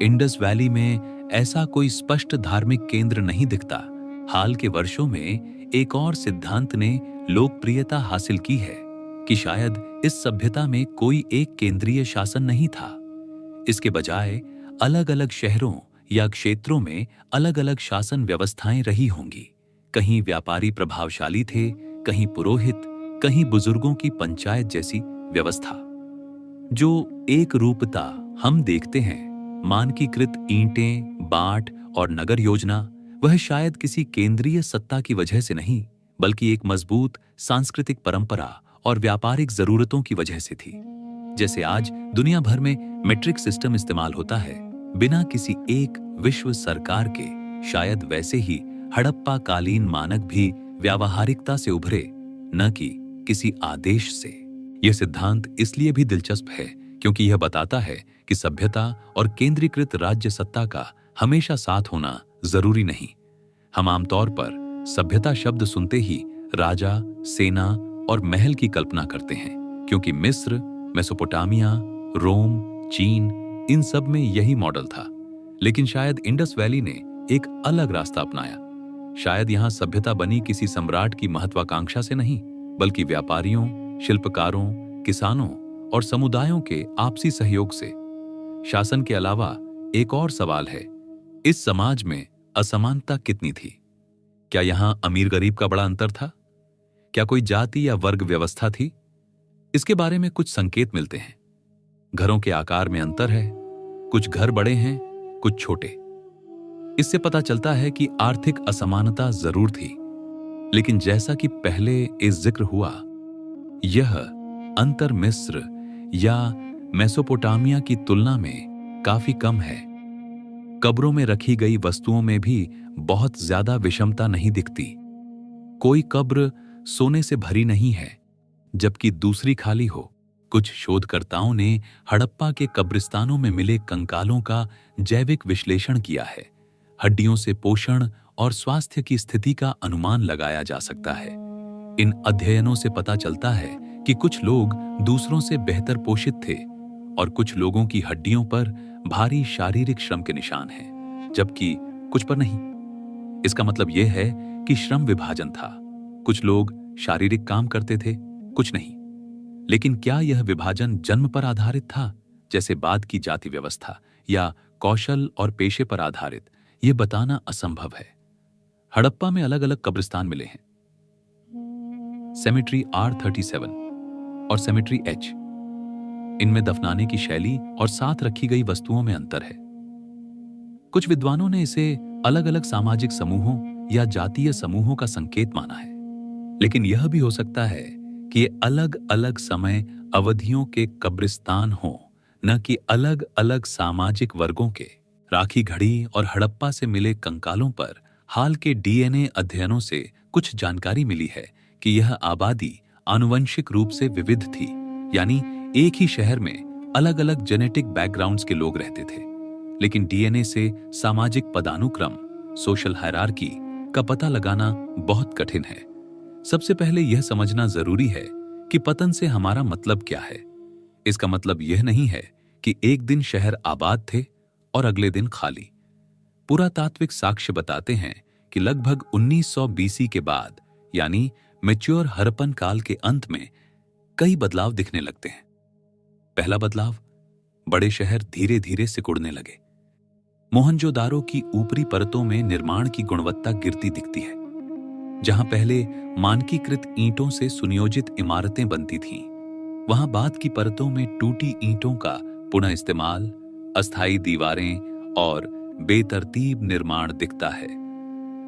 इंडस वैली में ऐसा कोई स्पष्ट धार्मिक केंद्र नहीं दिखता। हाल के वर्षों में एक और सिद्धांत ने लोकप्रियता हासिल की है कि शायद इस सभ्यता में कोई एक केंद्रीय शासन नहीं था। इसके बजाय अलग-अलग शहरों या क्षेत्रों में अलग-अलग शासन व्यवस्थाएं रही होंगी। कहीं व्यापारी प्रभावशाली थे, कहीं पुरोहित, कहीं बुजुर्गों की पंचायत जैसी व्यवस्था। जो एक रूपता हम देखते हैं, मानकीकृत ईंटें, बाट और नगर योजना, वह शायद किसी केंद्रीय सत्ता की वजह से नहीं, बल्कि एक मजबूत सांस्कृतिक परंपरा और व्यापारिक जरूरतों की वजह से थी। जैसे आज दुनिया भर में मीट्रिक सिस्टम इस्तेमाल होता है बिना किसी एक विश्व सरकार के, शायद वैसे ही हड़प्पा कालीन मानक भी व्यावहारिकता से उभरे, न कि किसी आदेश से। यह सिद्धांत इसलिए भी दिलचस्प है क्योंकि यह बताता है कि सभ्यता और केंद्रीकृत राज्य सत्ता का हमेशा साथ होना जरूरी नहीं। हम आमतौर पर सभ्यता शब्द सुनते ही राजा, सेना और महल की कल्पना करते हैं, क्योंकि मिस्र, मेसोपोटामिया, रोम, चीन, इन सब में यही मॉडल था। लेकिन शायद इंडस वैली ने एक अलग रास्ता अपनाया। शायद यहां सभ्यता बनी किसी सम्राट की महत्वाकांक्षा से नहीं, बल्कि व्यापारियों, शिल्पकारों, किसानों और समुदायों के आपसी सहयोग से। शासन के अलावा एक और सवाल है, इस समाज में असमानता कितनी थी? क्या यहां अमीर गरीब का बड़ा अंतर था? क्या कोई जाति या वर्ग व्यवस्था थी? इसके बारे में कुछ संकेत मिलते हैं। घरों के आकार में अंतर है, कुछ घर बड़े हैं, कुछ छोटे। इससे पता चलता है कि आर्थिक असमानता जरूर थी, लेकिन जैसा कि पहले इस जिक्र हुआ, यह अंतर मिस्र या मेसोपोटामिया की तुलना में काफी कम है। कब्रों में रखी गई वस्तुओं में भी बहुत ज्यादा विषमता नहीं दिखती। कोई कब्र सोने से भरी नहीं है, जबकि दूसरी खाली हो। कुछ शोधकर्ताओं ने हड़प्पा के कब्रिस्तानों में मिले कंकालों का जैविक विश्लेषण किया है। हड्डियों से पोषण और स्वास्थ्य की स्थिति का अनुमान लगाया जा सकता है। इन अध्ययनों से पता चलता है कि कुछ लोग दूसरों से बेहतर पोषित थे और कुछ लोगों की हड्डियों पर भारी शारीरिक श्रम के निशान हैं, जबकि कुछ पर नहीं। इसका मतलब यह है कि श्रम विभाजन था। कुछ लोग शारीरिक काम करते थे, कुछ नहीं। लेकिन क्या यह विभाजन जन्म पर आधारित था, जैसे बाद की जाति व्यवस्था, या कौशल और पेशे पर आधारित? यह बताना असंभव है। हड़प्पा में अलग अलग कब्रिस्तान मिले हैं। सेमेट्री R37 और सेमेट्री H। इनमें दफनाने की शैली और साथ रखी गई वस्तुओं में अंतर है। कुछ विद्वानों ने इसे अलग अलग सामाजिक समूहों या जातीय समूहों का संकेत माना है, लेकिन यह भी हो सकता है कि ये अलग अलग समय अवधियों के कब्रिस्तान हों, न कि अलग अलग सामाजिक वर्गों के। राखी घड़ी और हड़प्पा से मिले कंकालों पर हाल के DNA अध्ययनों से कुछ जानकारी मिली है कि यह आबादी आनुवंशिक रूप से विविध थी, यानी एक ही शहर में अलग अलग जेनेटिक बैकग्राउंड्स के लोग रहते थे। लेकिन DNA से सामाजिक पदानुक्रम, सोशल हायरार्की का पता लगाना बहुत कठिन है। सबसे पहले यह समझना जरूरी है कि पतन से हमारा मतलब क्या है। इसका मतलब यह नहीं है कि एक दिन शहर आबाद थे और अगले दिन खाली। पुरातात्विक साक्ष्य बताते हैं कि लगभग 1900 बीसी के बाद यानी मैच्योर हड़प्पन काल के अंत में कई बदलाव दिखने लगते हैं। पहला बदलाव, बड़े शहर धीरे धीरे सिकुड़ने लगे। मोहनजोदारो की ऊपरी परतों में निर्माण की गुणवत्ता गिरती दिखती है। जहां पहले मानकीकृत ईंटों से सुनियोजित इमारतें बनती थीं, वहां बाद की परतों में टूटी ईंटों का पुनः इस्तेमाल, अस्थायी दीवारें और बेतरतीब निर्माण दिखता है।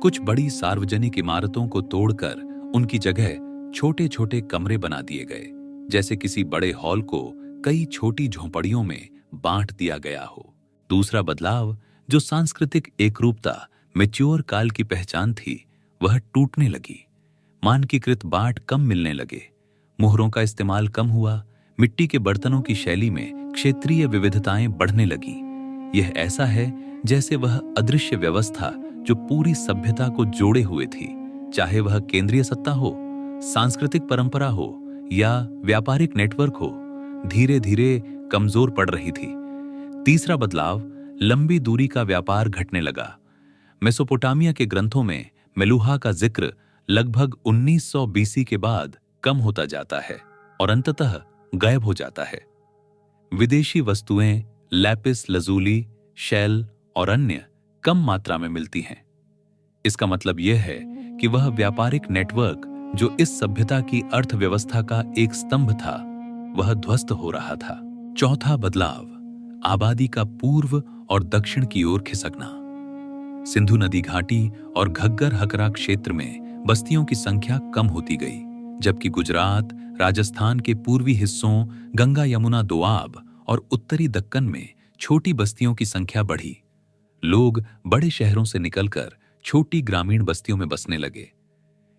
कुछ बड़ी सार्वजनिक इमारतों को तोड़कर उनकी जगह छोटे छोटे कमरे बना दिए गए, जैसे किसी बड़े हॉल को कई छोटी झोंपड़ियों में बांट दिया गया हो। दूसरा बदलाव, जो सांस्कृतिक एकरूपता मैच्योर काल की पहचान थी, वह टूटने लगी। मानकीकृत बाट कम मिलने लगे, मुहरों का इस्तेमाल कम हुआ, मिट्टी के बर्तनों की शैली में क्षेत्रीय विविधताएं बढ़ने लगी। यह ऐसा है जैसे वह अदृश्य व्यवस्था जो पूरी सभ्यता को जोड़े हुए थी, चाहे वह केंद्रीय सत्ता हो, सांस्कृतिक परंपरा हो या व्यापारिक नेटवर्क हो, धीरे धीरे कमजोर पड़ रही थी। तीसरा बदलाव, लंबी दूरी का व्यापार घटने लगा। मेसोपोटामिया के ग्रंथों में मेलुहा का जिक्र लगभग 1900 बीसी के बाद कम होता जाता है और अंततः गायब हो जाता है। विदेशी वस्तुएं लैपिस लजूली, शैल और अन्य कम मात्रा में मिलती हैं। इसका मतलब यह है कि वह व्यापारिक नेटवर्क जो इस सभ्यता की अर्थव्यवस्था का एक स्तंभ था, वह ध्वस्त हो रहा था। चौथा बदलाव, आबादी का पूर्व और दक्षिण की ओर खिसकना। सिंधु नदी घाटी और घग्गर हकरा क्षेत्र में बस्तियों की संख्या कम होती गई, जबकि गुजरात, राजस्थान के पूर्वी हिस्सों, गंगा यमुना दोआब और उत्तरी दक्कन में छोटी बस्तियों की संख्या बढ़ी। लोग बड़े शहरों से निकलकर छोटी ग्रामीण बस्तियों में बसने लगे।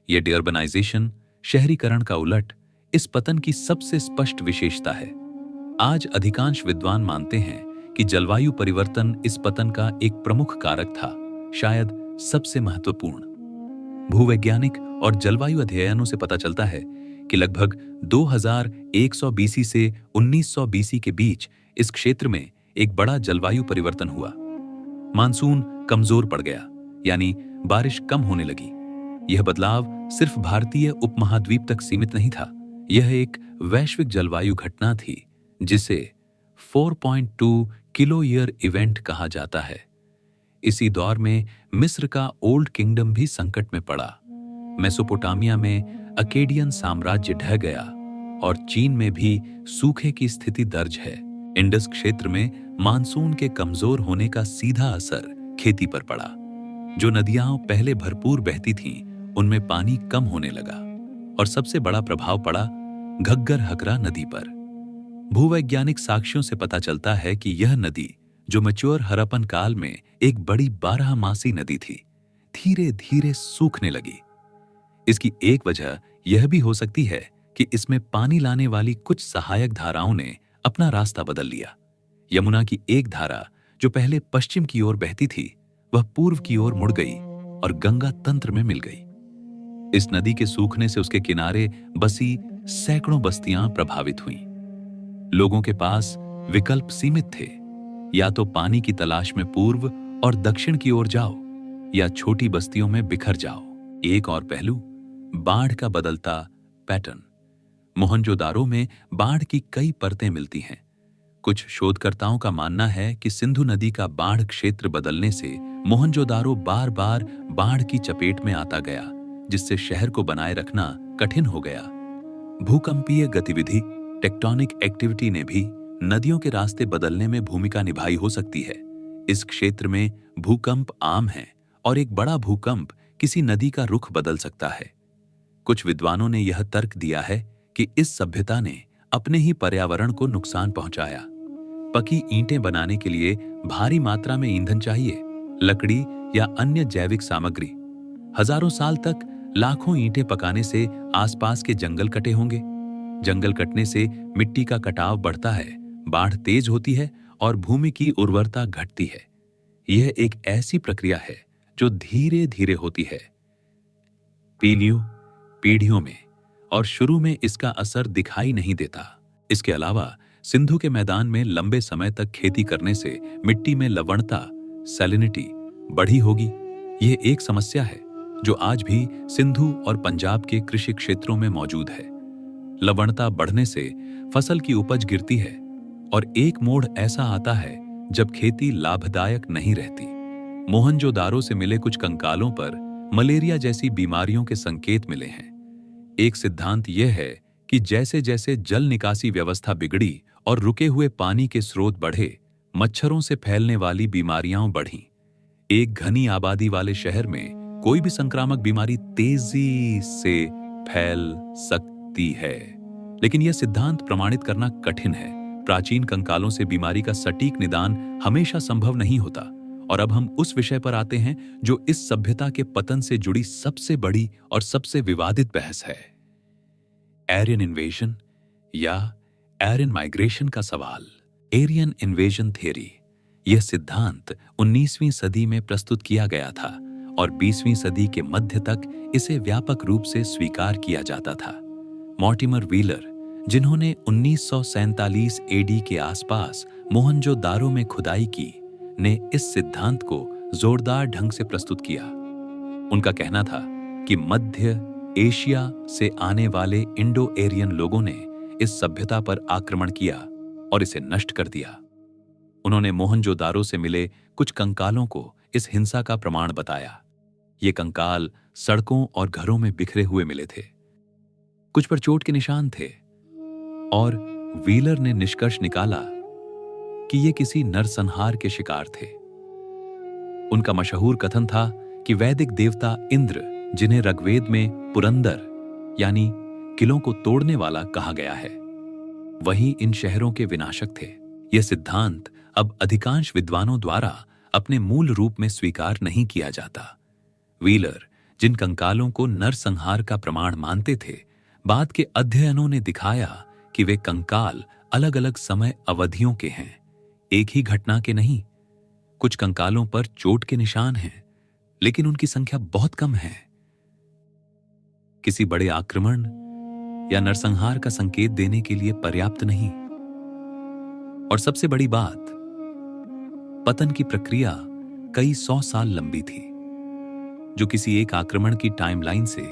यह डिअर्बनाइजेशन, शहरीकरण का उलट, इस पतन की सबसे स्पष्ट विशेषता है। आज अधिकांश विद्वान मानते हैं कि जलवायु परिवर्तन इस पतन का एक प्रमुख कारक था, शायद सबसे महत्वपूर्ण। भूवैज्ञानिक और जलवायु अध्ययनों से पता चलता है कि लगभग 2100 बीसी से 1900 बीसी के बीच इस क्षेत्र में एक बड़ा जलवायु परिवर्तन हुआ। मानसून कमजोर पड़ गया, यानी बारिश कम होने लगी। यह बदलाव सिर्फ भारतीय उपमहाद्वीप तक सीमित नहीं था, यह एक वैश्विक जलवायु घटना थी जिसे 4.2 किलो ईयर इवेंट कहा जाता है। इसी दौर में मिस्र का ओल्ड किंगडम भी संकट में पड़ा। मेसोपोटामिया में अकेडियन साम्राज्य ढह गया और चीन में भी सूखे की स्थिति दर्ज है। इंडस क्षेत्र में मानसून के कमजोर होने का सीधा असर खेती पर पड़ा। जो नदियां पहले भरपूर बहती थीं, उनमें पानी कम होने लगा और सबसे बड़ा प्रभाव पड़ा घग्गर हकरा नदी पर। भूवैज्ञानिक साक्ष्यों से पता चलता है कि यह नदी, जो मैच्योर हड़प्पन काल में एक बड़ी 12 मासी नदी थी, धीरे धीरे सूखने लगी। इसकी एक वजह यह भी हो सकती है कि इसमें पानी लाने वाली कुछ सहायक धाराओं ने अपना रास्ता बदल लिया। यमुना की एक धारा जो पहले पश्चिम की ओर बहती थी, वह पूर्व की ओर मुड़ गई और गंगा तंत्र में मिल गई। इस नदी के सूखने से उसके किनारे बसी सैकड़ों बस्तियां प्रभावित हुईं। लोगों के पास विकल्प सीमित थे, या तो पानी की तलाश में पूर्व और दक्षिण की ओर जाओ या छोटी बस्तियों में बिखर जाओ। एक और पहलू, बाढ़ का बदलता पैटर्न। मोहनजोदारो में बाढ़ की कई परतें मिलती हैं। कुछ शोधकर्ताओं का मानना है कि सिंधु नदी का बाढ़ क्षेत्र बदलने से मोहनजोदारो बार बार बाढ़ की चपेट में आता गया, जिससे शहर को बनाए रखना कठिन हो गया। भूकंपीय गतिविधि, टेक्टोनिक एक्टिविटी ने भी नदियों के रास्ते बदलने में भूमिका निभाई हो सकती है। इस क्षेत्र में भूकंप आम है और एक बड़ा भूकंप किसी नदी का रुख बदल सकता है। कुछ विद्वानों ने यह तर्क दिया है कि इस सभ्यता ने अपने ही पर्यावरण को नुकसान पहुंचाया। पकी ईंटें बनाने के लिए भारी मात्रा में ईंधन चाहिए, लकड़ी या अन्य जैविक सामग्री। हजारों साल तक लाखों ईंटें पकाने से आसपास के जंगल कटे होंगे। जंगल कटने से मिट्टी का कटाव बढ़ता है, बाढ़ तेज होती है और भूमि की उर्वरता घटती है। यह एक ऐसी प्रक्रिया है जो धीरे धीरे होती है, पीढ़ियों में, और शुरू में इसका असर दिखाई नहीं देता। इसके अलावा सिंधु के मैदान में लंबे समय तक खेती करने से मिट्टी में लवणता, सैलिनिटी बढ़ी होगी। यह एक समस्या है जो आज भी सिंधु और पंजाब के कृषि क्षेत्रों में मौजूद है। लवणता बढ़ने से फसल की उपज गिरती है और एक मोड़ ऐसा आता है जब खेती लाभदायक नहीं रहती। मोहनजोदारो से मिले कुछ कंकालों पर मलेरिया जैसी बीमारियों के संकेत मिले हैं। एक सिद्धांत यह है कि जैसे जैसे जल निकासी व्यवस्था बिगड़ी और रुके हुए पानी के स्रोत बढ़े, मच्छरों से फैलने वाली बीमारियां बढ़ीं। एक घनी आबादी वाले शहर में कोई भी संक्रामक बीमारी तेजी से फैल सकती है, लेकिन यह सिद्धांत प्रमाणित करना कठिन है। प्राचीन कंकालों से बीमारी का सटीक निदान हमेशा संभव नहीं होता। और अब हम उस विषय पर आते हैं जो इस सभ्यता के पतन से जुड़ी सबसे बड़ी और सबसे विवादित बहस है, एरियन इन्वेजन या एरियन माइग्रेशन का सवाल। एरियन इन्वेजन थ्योरी, यह सिद्धांत 19वीं सदी में प्रस्तुत किया गया था और 20वीं सदी के मध्य तक इसे व्यापक रूप से स्वीकार किया जाता था। मॉर्टिमर व्हीलर, जिन्होंने 1947 एडी के आसपास मोहनजोदारो में खुदाई की, ने इस सिद्धांत को जोरदार ढंग से प्रस्तुत किया। उनका कहना था कि मध्य एशिया से आने वाले इंडो एरियन लोगों ने इस सभ्यता पर आक्रमण किया और इसे नष्ट कर दिया। उन्होंने मोहनजोदारो से मिले कुछ कंकालों को इस हिंसा का प्रमाण बताया। ये कंकाल सड़कों और घरों में बिखरे हुए मिले थे। कुछ पर चोट के निशान थे और व्हीलर ने निष्कर्ष निकाला कि ये किसी नरसंहार के शिकार थे। उनका मशहूर कथन था कि वैदिक देवता इंद्र, जिन्हें ऋग्वेद में पुरंदर यानी किलों को तोड़ने वाला कहा गया है, वही इन शहरों के विनाशक थे। यह सिद्धांत अब अधिकांश विद्वानों द्वारा अपने मूल रूप में स्वीकार नहीं किया जाता। व्हीलर, जिन कंकालों को नरसंहार का प्रमाण मानते थे, बाद के अध्ययनों ने दिखाया कि वे कंकाल अलग अलग समय अवधियों के हैं, एक ही घटना के नहीं। कुछ कंकालों पर चोट के निशान हैं, लेकिन उनकी संख्या बहुत कम है। किसी बड़े आक्रमण या नरसंहार का संकेत देने के लिए पर्याप्त नहीं। और सबसे बड़ी बात, पतन की प्रक्रिया कई 100 साल लंबी थी, जो किसी एक आक्रमण की टाइमलाइन से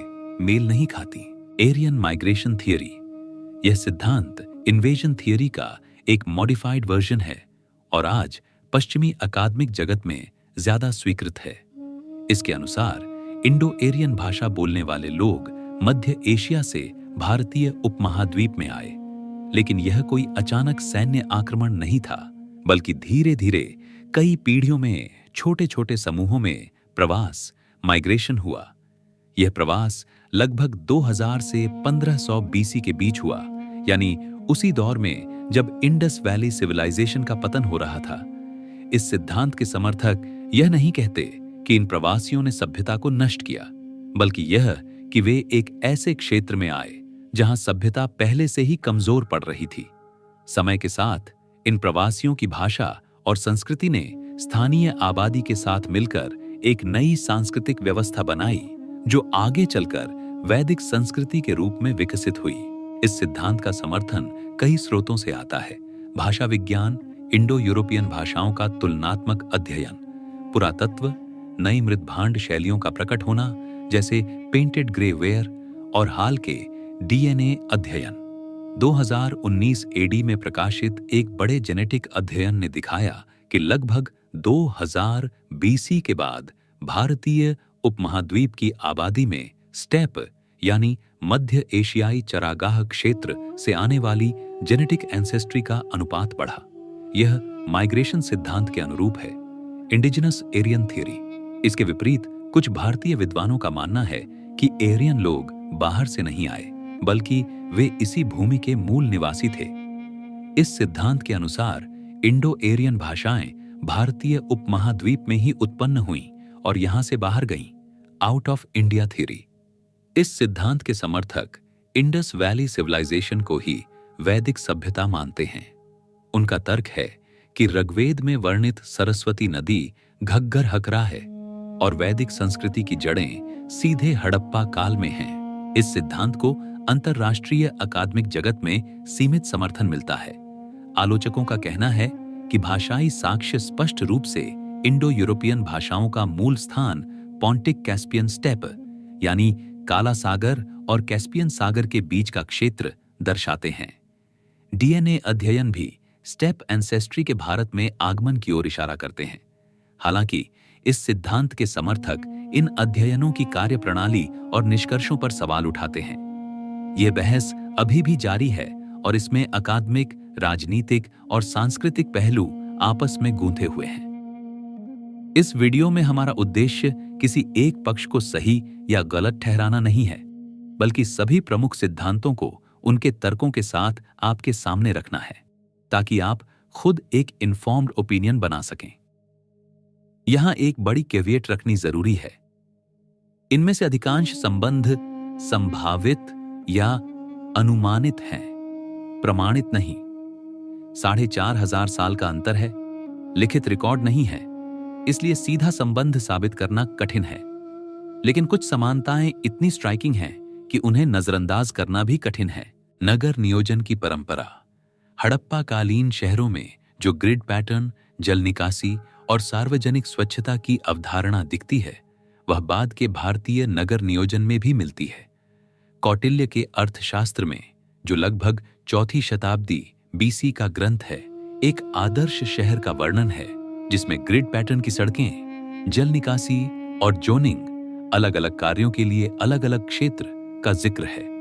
मेल नहीं खाती। एरियन माइग्रेशन थियरी, यह सिद्धांत इन्वेजन थियरी का एक मॉडिफाइड वर्जन है और आज पश्चिमी अकादमिक जगत में ज्यादा स्वीकृत है। इसके अनुसार इंडो एरियन भाषा बोलने वाले लोग मध्य एशिया से भारतीय उपमहाद्वीप में आए, लेकिन यह कोई अचानक सैन्य आक्रमण नहीं था, बल्कि धीरे धीरे कई पीढ़ियों में छोटे छोटे समूहों में प्रवास, माइग्रेशन हुआ। यह प्रवास लगभग 2000 से 1500 बीसी के बीच हुआ, यानी उसी दौर में जब इंडस वैली सिविलाइजेशन का पतन हो रहा था। इस सिद्धांत के समर्थक यह नहीं कहते कि इन प्रवासियों ने सभ्यता को नष्ट किया, बल्कि यह कि वे एक ऐसे क्षेत्र में आए जहां सभ्यता पहले से ही कमजोर पड़ रही थी। समय के साथ इन प्रवासियों की भाषा और संस्कृति ने स्थानीय आबादी के साथ मिलकर एक नई सांस्कृतिक व्यवस्था बनाई, जो आगे चलकर वैदिक संस्कृति के रूप में विकसित हुई। इस सिद्धांत का समर्थन कई स्रोतों से आता है। भाषा विज्ञान, इंडो यूरोपियन भाषाओं का तुलनात्मक अध्ययन, पुरातत्व, नई मृदभांड शैलियों का प्रकट होना जैसे पेंटेड ग्रे वेयर और हाल के डीएनए अध्ययन। 2019 एडी में प्रकाशित एक बड़े जेनेटिक अध्ययन ने दिखाया कि लगभग 2000 बीसी के बाद भारतीय उपमहाद्वीप की आबादी में स्टेप यानी मध्य एशियाई चरागाह क्षेत्र से आने वाली जेनेटिक एंसेस्ट्री का अनुपात बढ़ा। यह माइग्रेशन सिद्धांत के अनुरूप है, इंडिजिनस एरियन थ्योरी। इसके विपरीत कुछ भारतीय विद्वानों का मानना है कि एरियन लोग बाहर से नहीं आए, बल्कि वे इसी भूमि के मूल निवासी थे। इस सिद्धांत के अनुसार इंडो एरियन भाषाएं भारतीय उपमहाद्वीप में ही उत्पन्न हुईं और यहां से बाहर गईं, आउट ऑफ इंडिया थ्योरी। इस सिद्धांत के समर्थक इंडस वैली सिविलाइजेशन को ही वैदिक सभ्यता मानते हैं। उनका तर्क है कि ऋग्वेद में वर्णित सरस्वती नदी घग्गर हकरा है और वैदिक संस्कृति की जड़ें सीधे हड़प्पा काल में हैं। इस सिद्धांत को अंतरराष्ट्रीय अकादमिक जगत में सीमित समर्थन मिलता है। आलोचकों का कहना है कि भाषाई साक्ष्य स्पष्ट रूप से इंडो यूरोपियन भाषाओं का मूल स्थान पॉन्टिक कैस्पियन स्टेप यानी काला सागर और कैस्पियन सागर के बीच का क्षेत्र दर्शाते हैं। डीएनए अध्ययन भी स्टेप एंसेस्ट्री के भारत में आगमन की ओर इशारा करते हैं। हालांकि इस सिद्धांत के समर्थक इन अध्ययनों की कार्यप्रणाली और निष्कर्षों पर सवाल उठाते हैं। यह बहस अभी भी जारी है और इसमें अकादमिक, राजनीतिक और सांस्कृतिक पहलू आपस में गूंथे हुए हैं। इस वीडियो में हमारा उद्देश्य किसी एक पक्ष को सही या गलत ठहराना नहीं है, बल्कि सभी प्रमुख सिद्धांतों को उनके तर्कों के साथ आपके सामने रखना है, ताकि आप खुद एक इन्फॉर्म्ड ओपिनियन बना सकें। यहां एक बड़ी कैविएट रखनी जरूरी है। इनमें से अधिकांश संबंध संभावित या अनुमानित हैं, प्रमाणित नहीं। 4,500 साल का अंतर है, लिखित रिकॉर्ड नहीं है, इसलिए सीधा संबंध साबित करना कठिन है। लेकिन कुछ समानताएं इतनी स्ट्राइकिंग हैं कि उन्हें नजरअंदाज करना भी कठिन है। नगर नियोजन की परंपरा। हड़प्पा कालीन शहरों में जो ग्रिड पैटर्न, जल निकासी और सार्वजनिक स्वच्छता की अवधारणा दिखती है, वह बाद के भारतीय नगर नियोजन में भी मिलती है। कौटिल्य के अर्थशास्त्र में, जो लगभग 4वीं शताब्दी बीसी का ग्रंथ है, एक आदर्श शहर का वर्णन है जिसमें ग्रिड पैटर्न की सड़कें, जल निकासी और जोनिंग, अलग अलग कार्यों के लिए अलग अलग क्षेत्र का जिक्र है।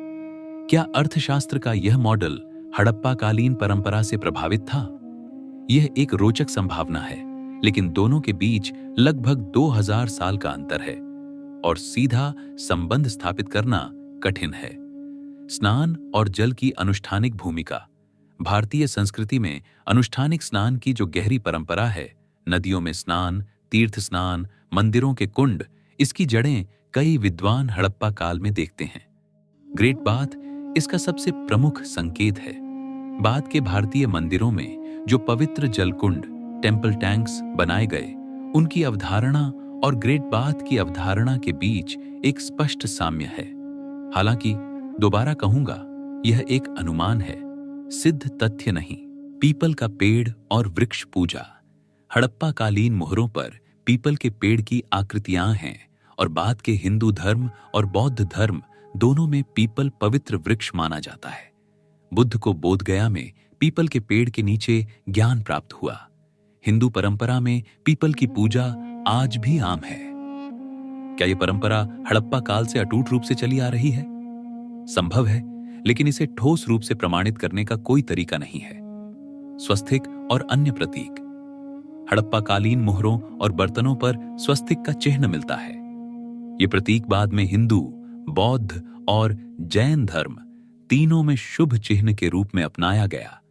क्या अर्थशास्त्र का यह मॉडल हड़प्पा कालीन परंपरा से प्रभावित था? यह एक रोचक संभावना है, लेकिन दोनों के बीच लगभग 2000 साल का अंतर है और सीधा संबंध स्थापित करना कठिन है। स्नान और जल की अनुष्ठानिक भूमिका। भारतीय संस्कृति में अनुष्ठानिक स्नान की जो गहरी परंपरा है, नदियों में स्नान, तीर्थ स्नान, मंदिरों के कुंड, इसकी जड़ें कई विद्वान हड़प्पा काल में देखते हैं। ग्रेट बाथ इसका सबसे प्रमुख संकेत है। बाद के भारतीय मंदिरों में जो पवित्र जलकुंड, टेम्पल टैंक्स बनाए गए, उनकी अवधारणा और ग्रेट बाथ की अवधारणा के बीच एक स्पष्ट साम्य है। हालांकि दोबारा कहूंगा, यह एक अनुमान है, सिद्ध तथ्य नहीं। पीपल का पेड़ और वृक्ष पूजा। हड़प्पा कालीन मोहरों पर पीपल के पेड़ की आकृतियां हैं और बाद के हिंदू धर्म और बौद्ध धर्म दोनों में पीपल पवित्र वृक्ष माना जाता है। बुद्ध को बोधगया में पीपल के पेड़ के नीचे ज्ञान प्राप्त हुआ। हिंदू परंपरा में पीपल की पूजा आज भी आम है। क्या यह परंपरा हड़प्पा काल से अटूट रूप से चली आ रही है? संभव है, लेकिन इसे ठोस रूप से प्रमाणित करने का कोई तरीका नहीं है। स्वस्तिक और अन्य प्रतीक। हड़प्पा कालीन मोहरों और बर्तनों पर स्वस्तिक का चिन्ह मिलता है। ये प्रतीक बाद में हिंदू, बौद्ध और जैन धर्म तीनों में शुभ चिन्ह के रूप में अपनाया गया।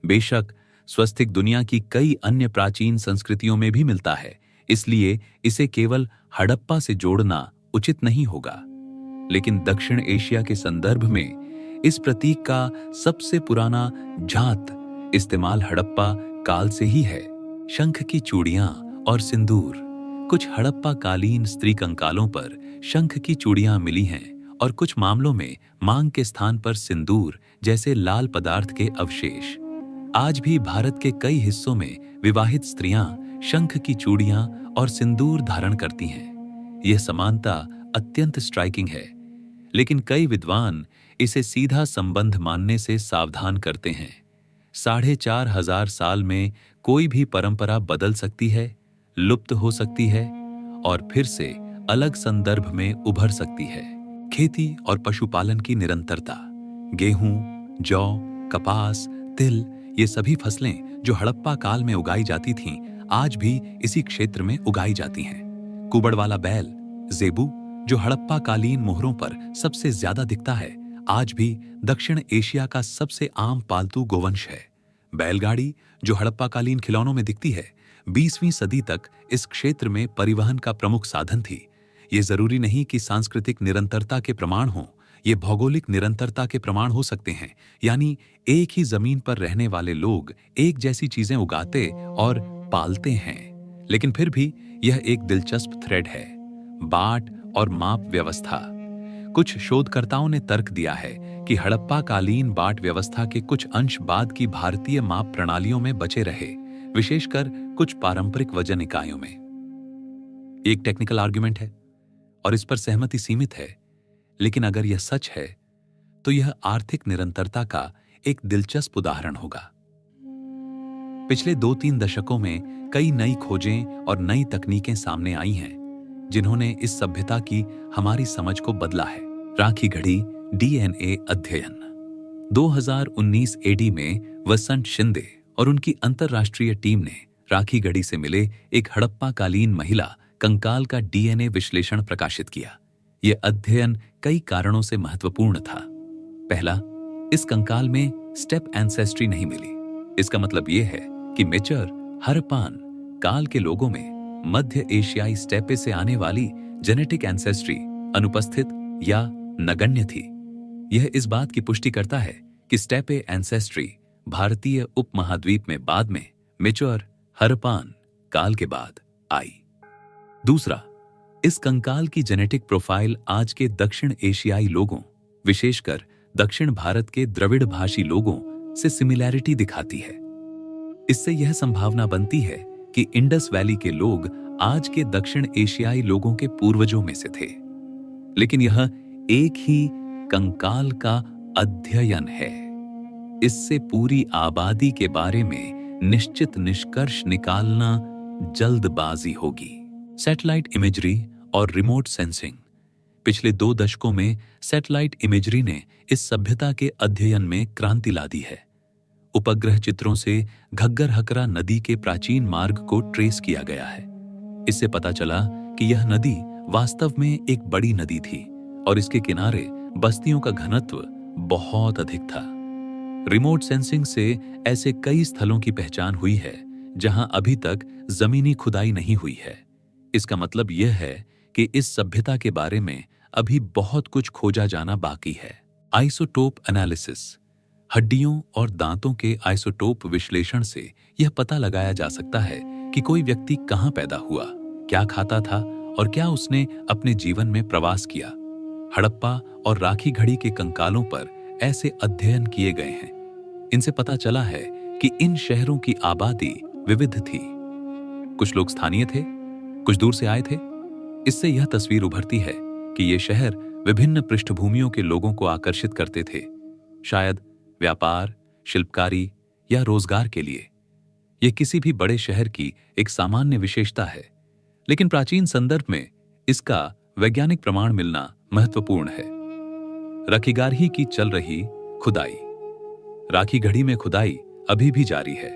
बेशक स्वस्तिक दुनिया की कई अन्य प्राचीन संस्कृतियों में भी मिलता है, इसलिए इसे केवल हड़प्पा से जोड़ना उचित नहीं होगा। लेकिन दक्षिण एशिया के संदर्भ में इस प्रतीक का सबसे पुराना जात इस्तेमाल हड़प्पा काल से ही है। शंख की चूड़ियां और सिंदूर। कुछ हड़प्पा कालीन स्त्री कंकालों पर शंख की चूड़ियां मिली हैं और कुछ मामलों में मांग के स्थान पर सिंदूर जैसे लाल पदार्थ के अवशेष। आज भी भारत के कई हिस्सों में विवाहित स्त्रियां शंख की चूड़ियां और सिंदूर धारण करती हैं। यह समानता अत्यंत स्ट्राइकिंग है, लेकिन कई विद्वान इसे सीधा संबंध मानने से सावधान करते हैं। 4,500 साल में कोई भी परंपरा बदल सकती है, लुप्त हो सकती है और फिर से अलग संदर्भ में उभर सकती है। खेती और पशुपालन की निरंतरता। गेहूं, जौ, कपास, तिल, ये सभी फसलें जो हड़प्पा काल में उगाई जाती थीं, आज भी इसी क्षेत्र में उगाई जाती हैं। कुबड़ वाला बैल, जेबू, जो हड़प्पा कालीन मोहरों पर सबसे ज्यादा दिखता है, आज भी दक्षिण एशिया का सबसे आम पालतू गोवंश है। बैलगाड़ी, जो हड़प्पा कालीन खिलौनों में दिखती है, 20वीं सदी तक इस क्षेत्र में परिवहन का प्रमुख साधन थी। ये जरूरी नहीं कि सांस्कृतिक निरंतरता के प्रमाण हों, ये भौगोलिक निरंतरता के प्रमाण हो सकते हैं। यानी एक ही जमीन पर रहने वाले लोग एक जैसी चीजें उगाते और पालते हैं। लेकिन फिर भी यह एक दिलचस्प थ्रेड है। बाट और माप व्यवस्था। कुछ शोधकर्ताओं ने तर्क दिया है कि हड़प्पा कालीन बाट व्यवस्था के कुछ अंश बाद की भारतीय माप प्रणालियों में बचे रहे, विशेषकर कुछ पारंपरिक वजन इकाइयों में। एक टेक्निकल आर्गुमेंट है और इस पर सहमति सीमित है, लेकिन अगर यह सच है तो यह आर्थिक निरंतरता का एक दिलचस्प उदाहरण होगा। पिछले 2-3 दशकों में कई नई खोजें और नई तकनीकें सामने आई हैं जिन्होंने इस सभ्यता की हमारी समझ को बदला है। राखी घड़ी डीएनए अध्ययन। 2019 एडी में वसंत शिंदे और उनकी अंतरराष्ट्रीय टीम ने राखी घड़ी से मिले एक हड़प्पा कालीन महिला कंकाल का डीएनए विश्लेषण प्रकाशित किया। यह अध्ययन कई कारणों से महत्वपूर्ण था। पहला, इस कंकाल में स्टेप एंसेस्ट्री नहीं मिली। इसका मतलब यह है कि मेचर हड़प्पन काल के लोगों में मध्य एशियाई स्टेपे से आने वाली जेनेटिक एंसेस्ट्री अनुपस्थित या नगण्य थी। यह इस बात की पुष्टि करता है कि स्टेपे एंसेस्ट्री भारतीय उपमहाद्वीप में बाद में मेचर हड़प्पन काल के बाद आई। दूसरा, इस कंकाल की जेनेटिक प्रोफाइल आज के दक्षिण एशियाई लोगों, विशेषकर दक्षिण भारत के द्रविड़ भाषी लोगों से सिमिलैरिटी दिखाती है। इससे यह संभावना बनती है कि इंडस वैली के लोग आज के दक्षिण एशियाई लोगों के पूर्वजों में से थे। लेकिन यह एक ही कंकाल का अध्ययन है। इससे पूरी आबादी के बारे में निश्चित निष्कर्ष निकालना जल्दबाजी होगी। सैटेलाइट इमेजरी और रिमोट सेंसिंग। पिछले 2 दशकों में सैटेलाइट इमेजरी ने इस सभ्यता के अध्ययन में क्रांति ला दी है। उपग्रह चित्रों से घग्गर हकरा नदी के प्राचीन मार्ग को ट्रेस किया गया है। इससे पता चला कि यह नदी वास्तव में एक बड़ी नदी थी और इसके किनारे बस्तियों का घनत्व बहुत अधिक था। रिमोट सेंसिंग से ऐसे कई स्थलों की पहचान हुई है जहां अभी तक जमीनी खुदाई नहीं हुई है। इसका मतलब यह है कि इस सभ्यता के बारे में अभी बहुत कुछ खोजा जाना बाकी है। Isotope analysis. हड्डियों और दांतों के आइसोटोप विश्लेषण से यह पता लगाया जा सकता है कि कोई व्यक्ति कहां पैदा हुआ, क्या खाता था और क्या उसने अपने जीवन में प्रवास किया। हड़प्पा और राखी घड़ी के कंकालों पर ऐसे अध्ययन किए गए हैं। इनसे पता चला है कि इन शहरों की आबादी विविध थी। कुछ लोग स्थानीय थे, कुछ दूर से आए थे। इससे यह तस्वीर उभरती है कि ये शहर विभिन्न पृष्ठभूमियों के लोगों को आकर्षित करते थे, शायद व्यापार, शिल्पकारी या रोजगार के लिए। यह किसी भी बड़े शहर की एक सामान्य विशेषता है, लेकिन प्राचीन संदर्भ में इसका वैज्ञानिक प्रमाण मिलना महत्वपूर्ण है। राखीगारही की चल रही खुदाई। राखी घड़ी में खुदाई अभी भी जारी है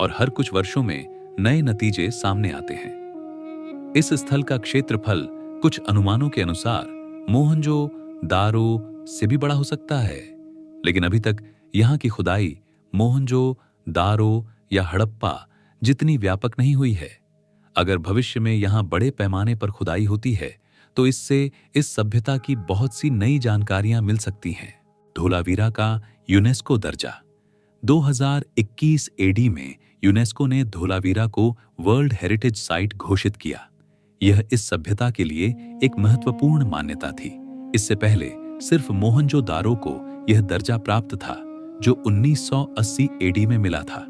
और हर कुछ वर्षों में नए नतीजे सामने आते हैं। इस स्थल का क्षेत्रफल कुछ अनुमानों के अनुसार मोहनजो-दारो से भी बड़ा हो सकता है, लेकिन अभी तक यहाँ की खुदाई मोहनजो-दारो या हड़प्पा जितनी व्यापक नहीं हुई है। अगर भविष्य में यहाँ बड़े पैमाने पर खुदाई होती है तो इससे इस सभ्यता की बहुत सी नई जानकारियां मिल सकती हैं। धोलावीरा का यूनेस्को दर्जा। 2021 एडी में यूनेस्को ने धोलावीरा को वर्ल्ड हेरिटेज साइट घोषित किया। यह इस सभ्यता के लिए एक महत्वपूर्ण मान्यता थी। इससे पहले सिर्फ मोहनजोदारो को यह दर्जा प्राप्त था, जो 1980 एडी में मिला था।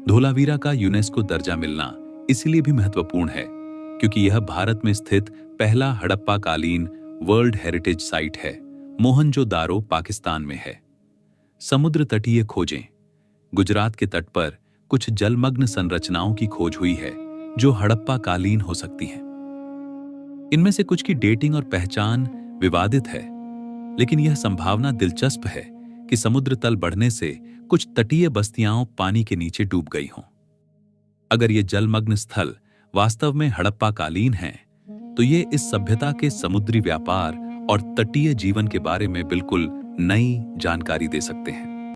धोलावीरा का यूनेस्को दर्जा मिलना इसलिए भी महत्वपूर्ण है क्योंकि यह भारत में स्थित पहला हड़प्पा कालीन वर्ल्ड हेरिटेज साइट है। मोहनजोदारो पाकिस्तान में है। समुद्र तटीय खोजें। गुजरात के तट पर कुछ जलमग्न संरचनाओं की खोज हुई है जो हड़प्पा कालीन हो सकती हैं। इनमें से कुछ की डेटिंग और पहचान विवादित है, लेकिन यह संभावना दिलचस्प है कि समुद्र तल बढ़ने से कुछ तटीय बस्तियां पानी के नीचे डूब गई हों। अगर ये जलमग्न स्थल वास्तव में हड़प्पा कालीन हैं, तो ये इस सभ्यता के समुद्री व्यापार और तटीय जीवन के बारे में बिल्कुल नई जानकारी दे सकते हैं।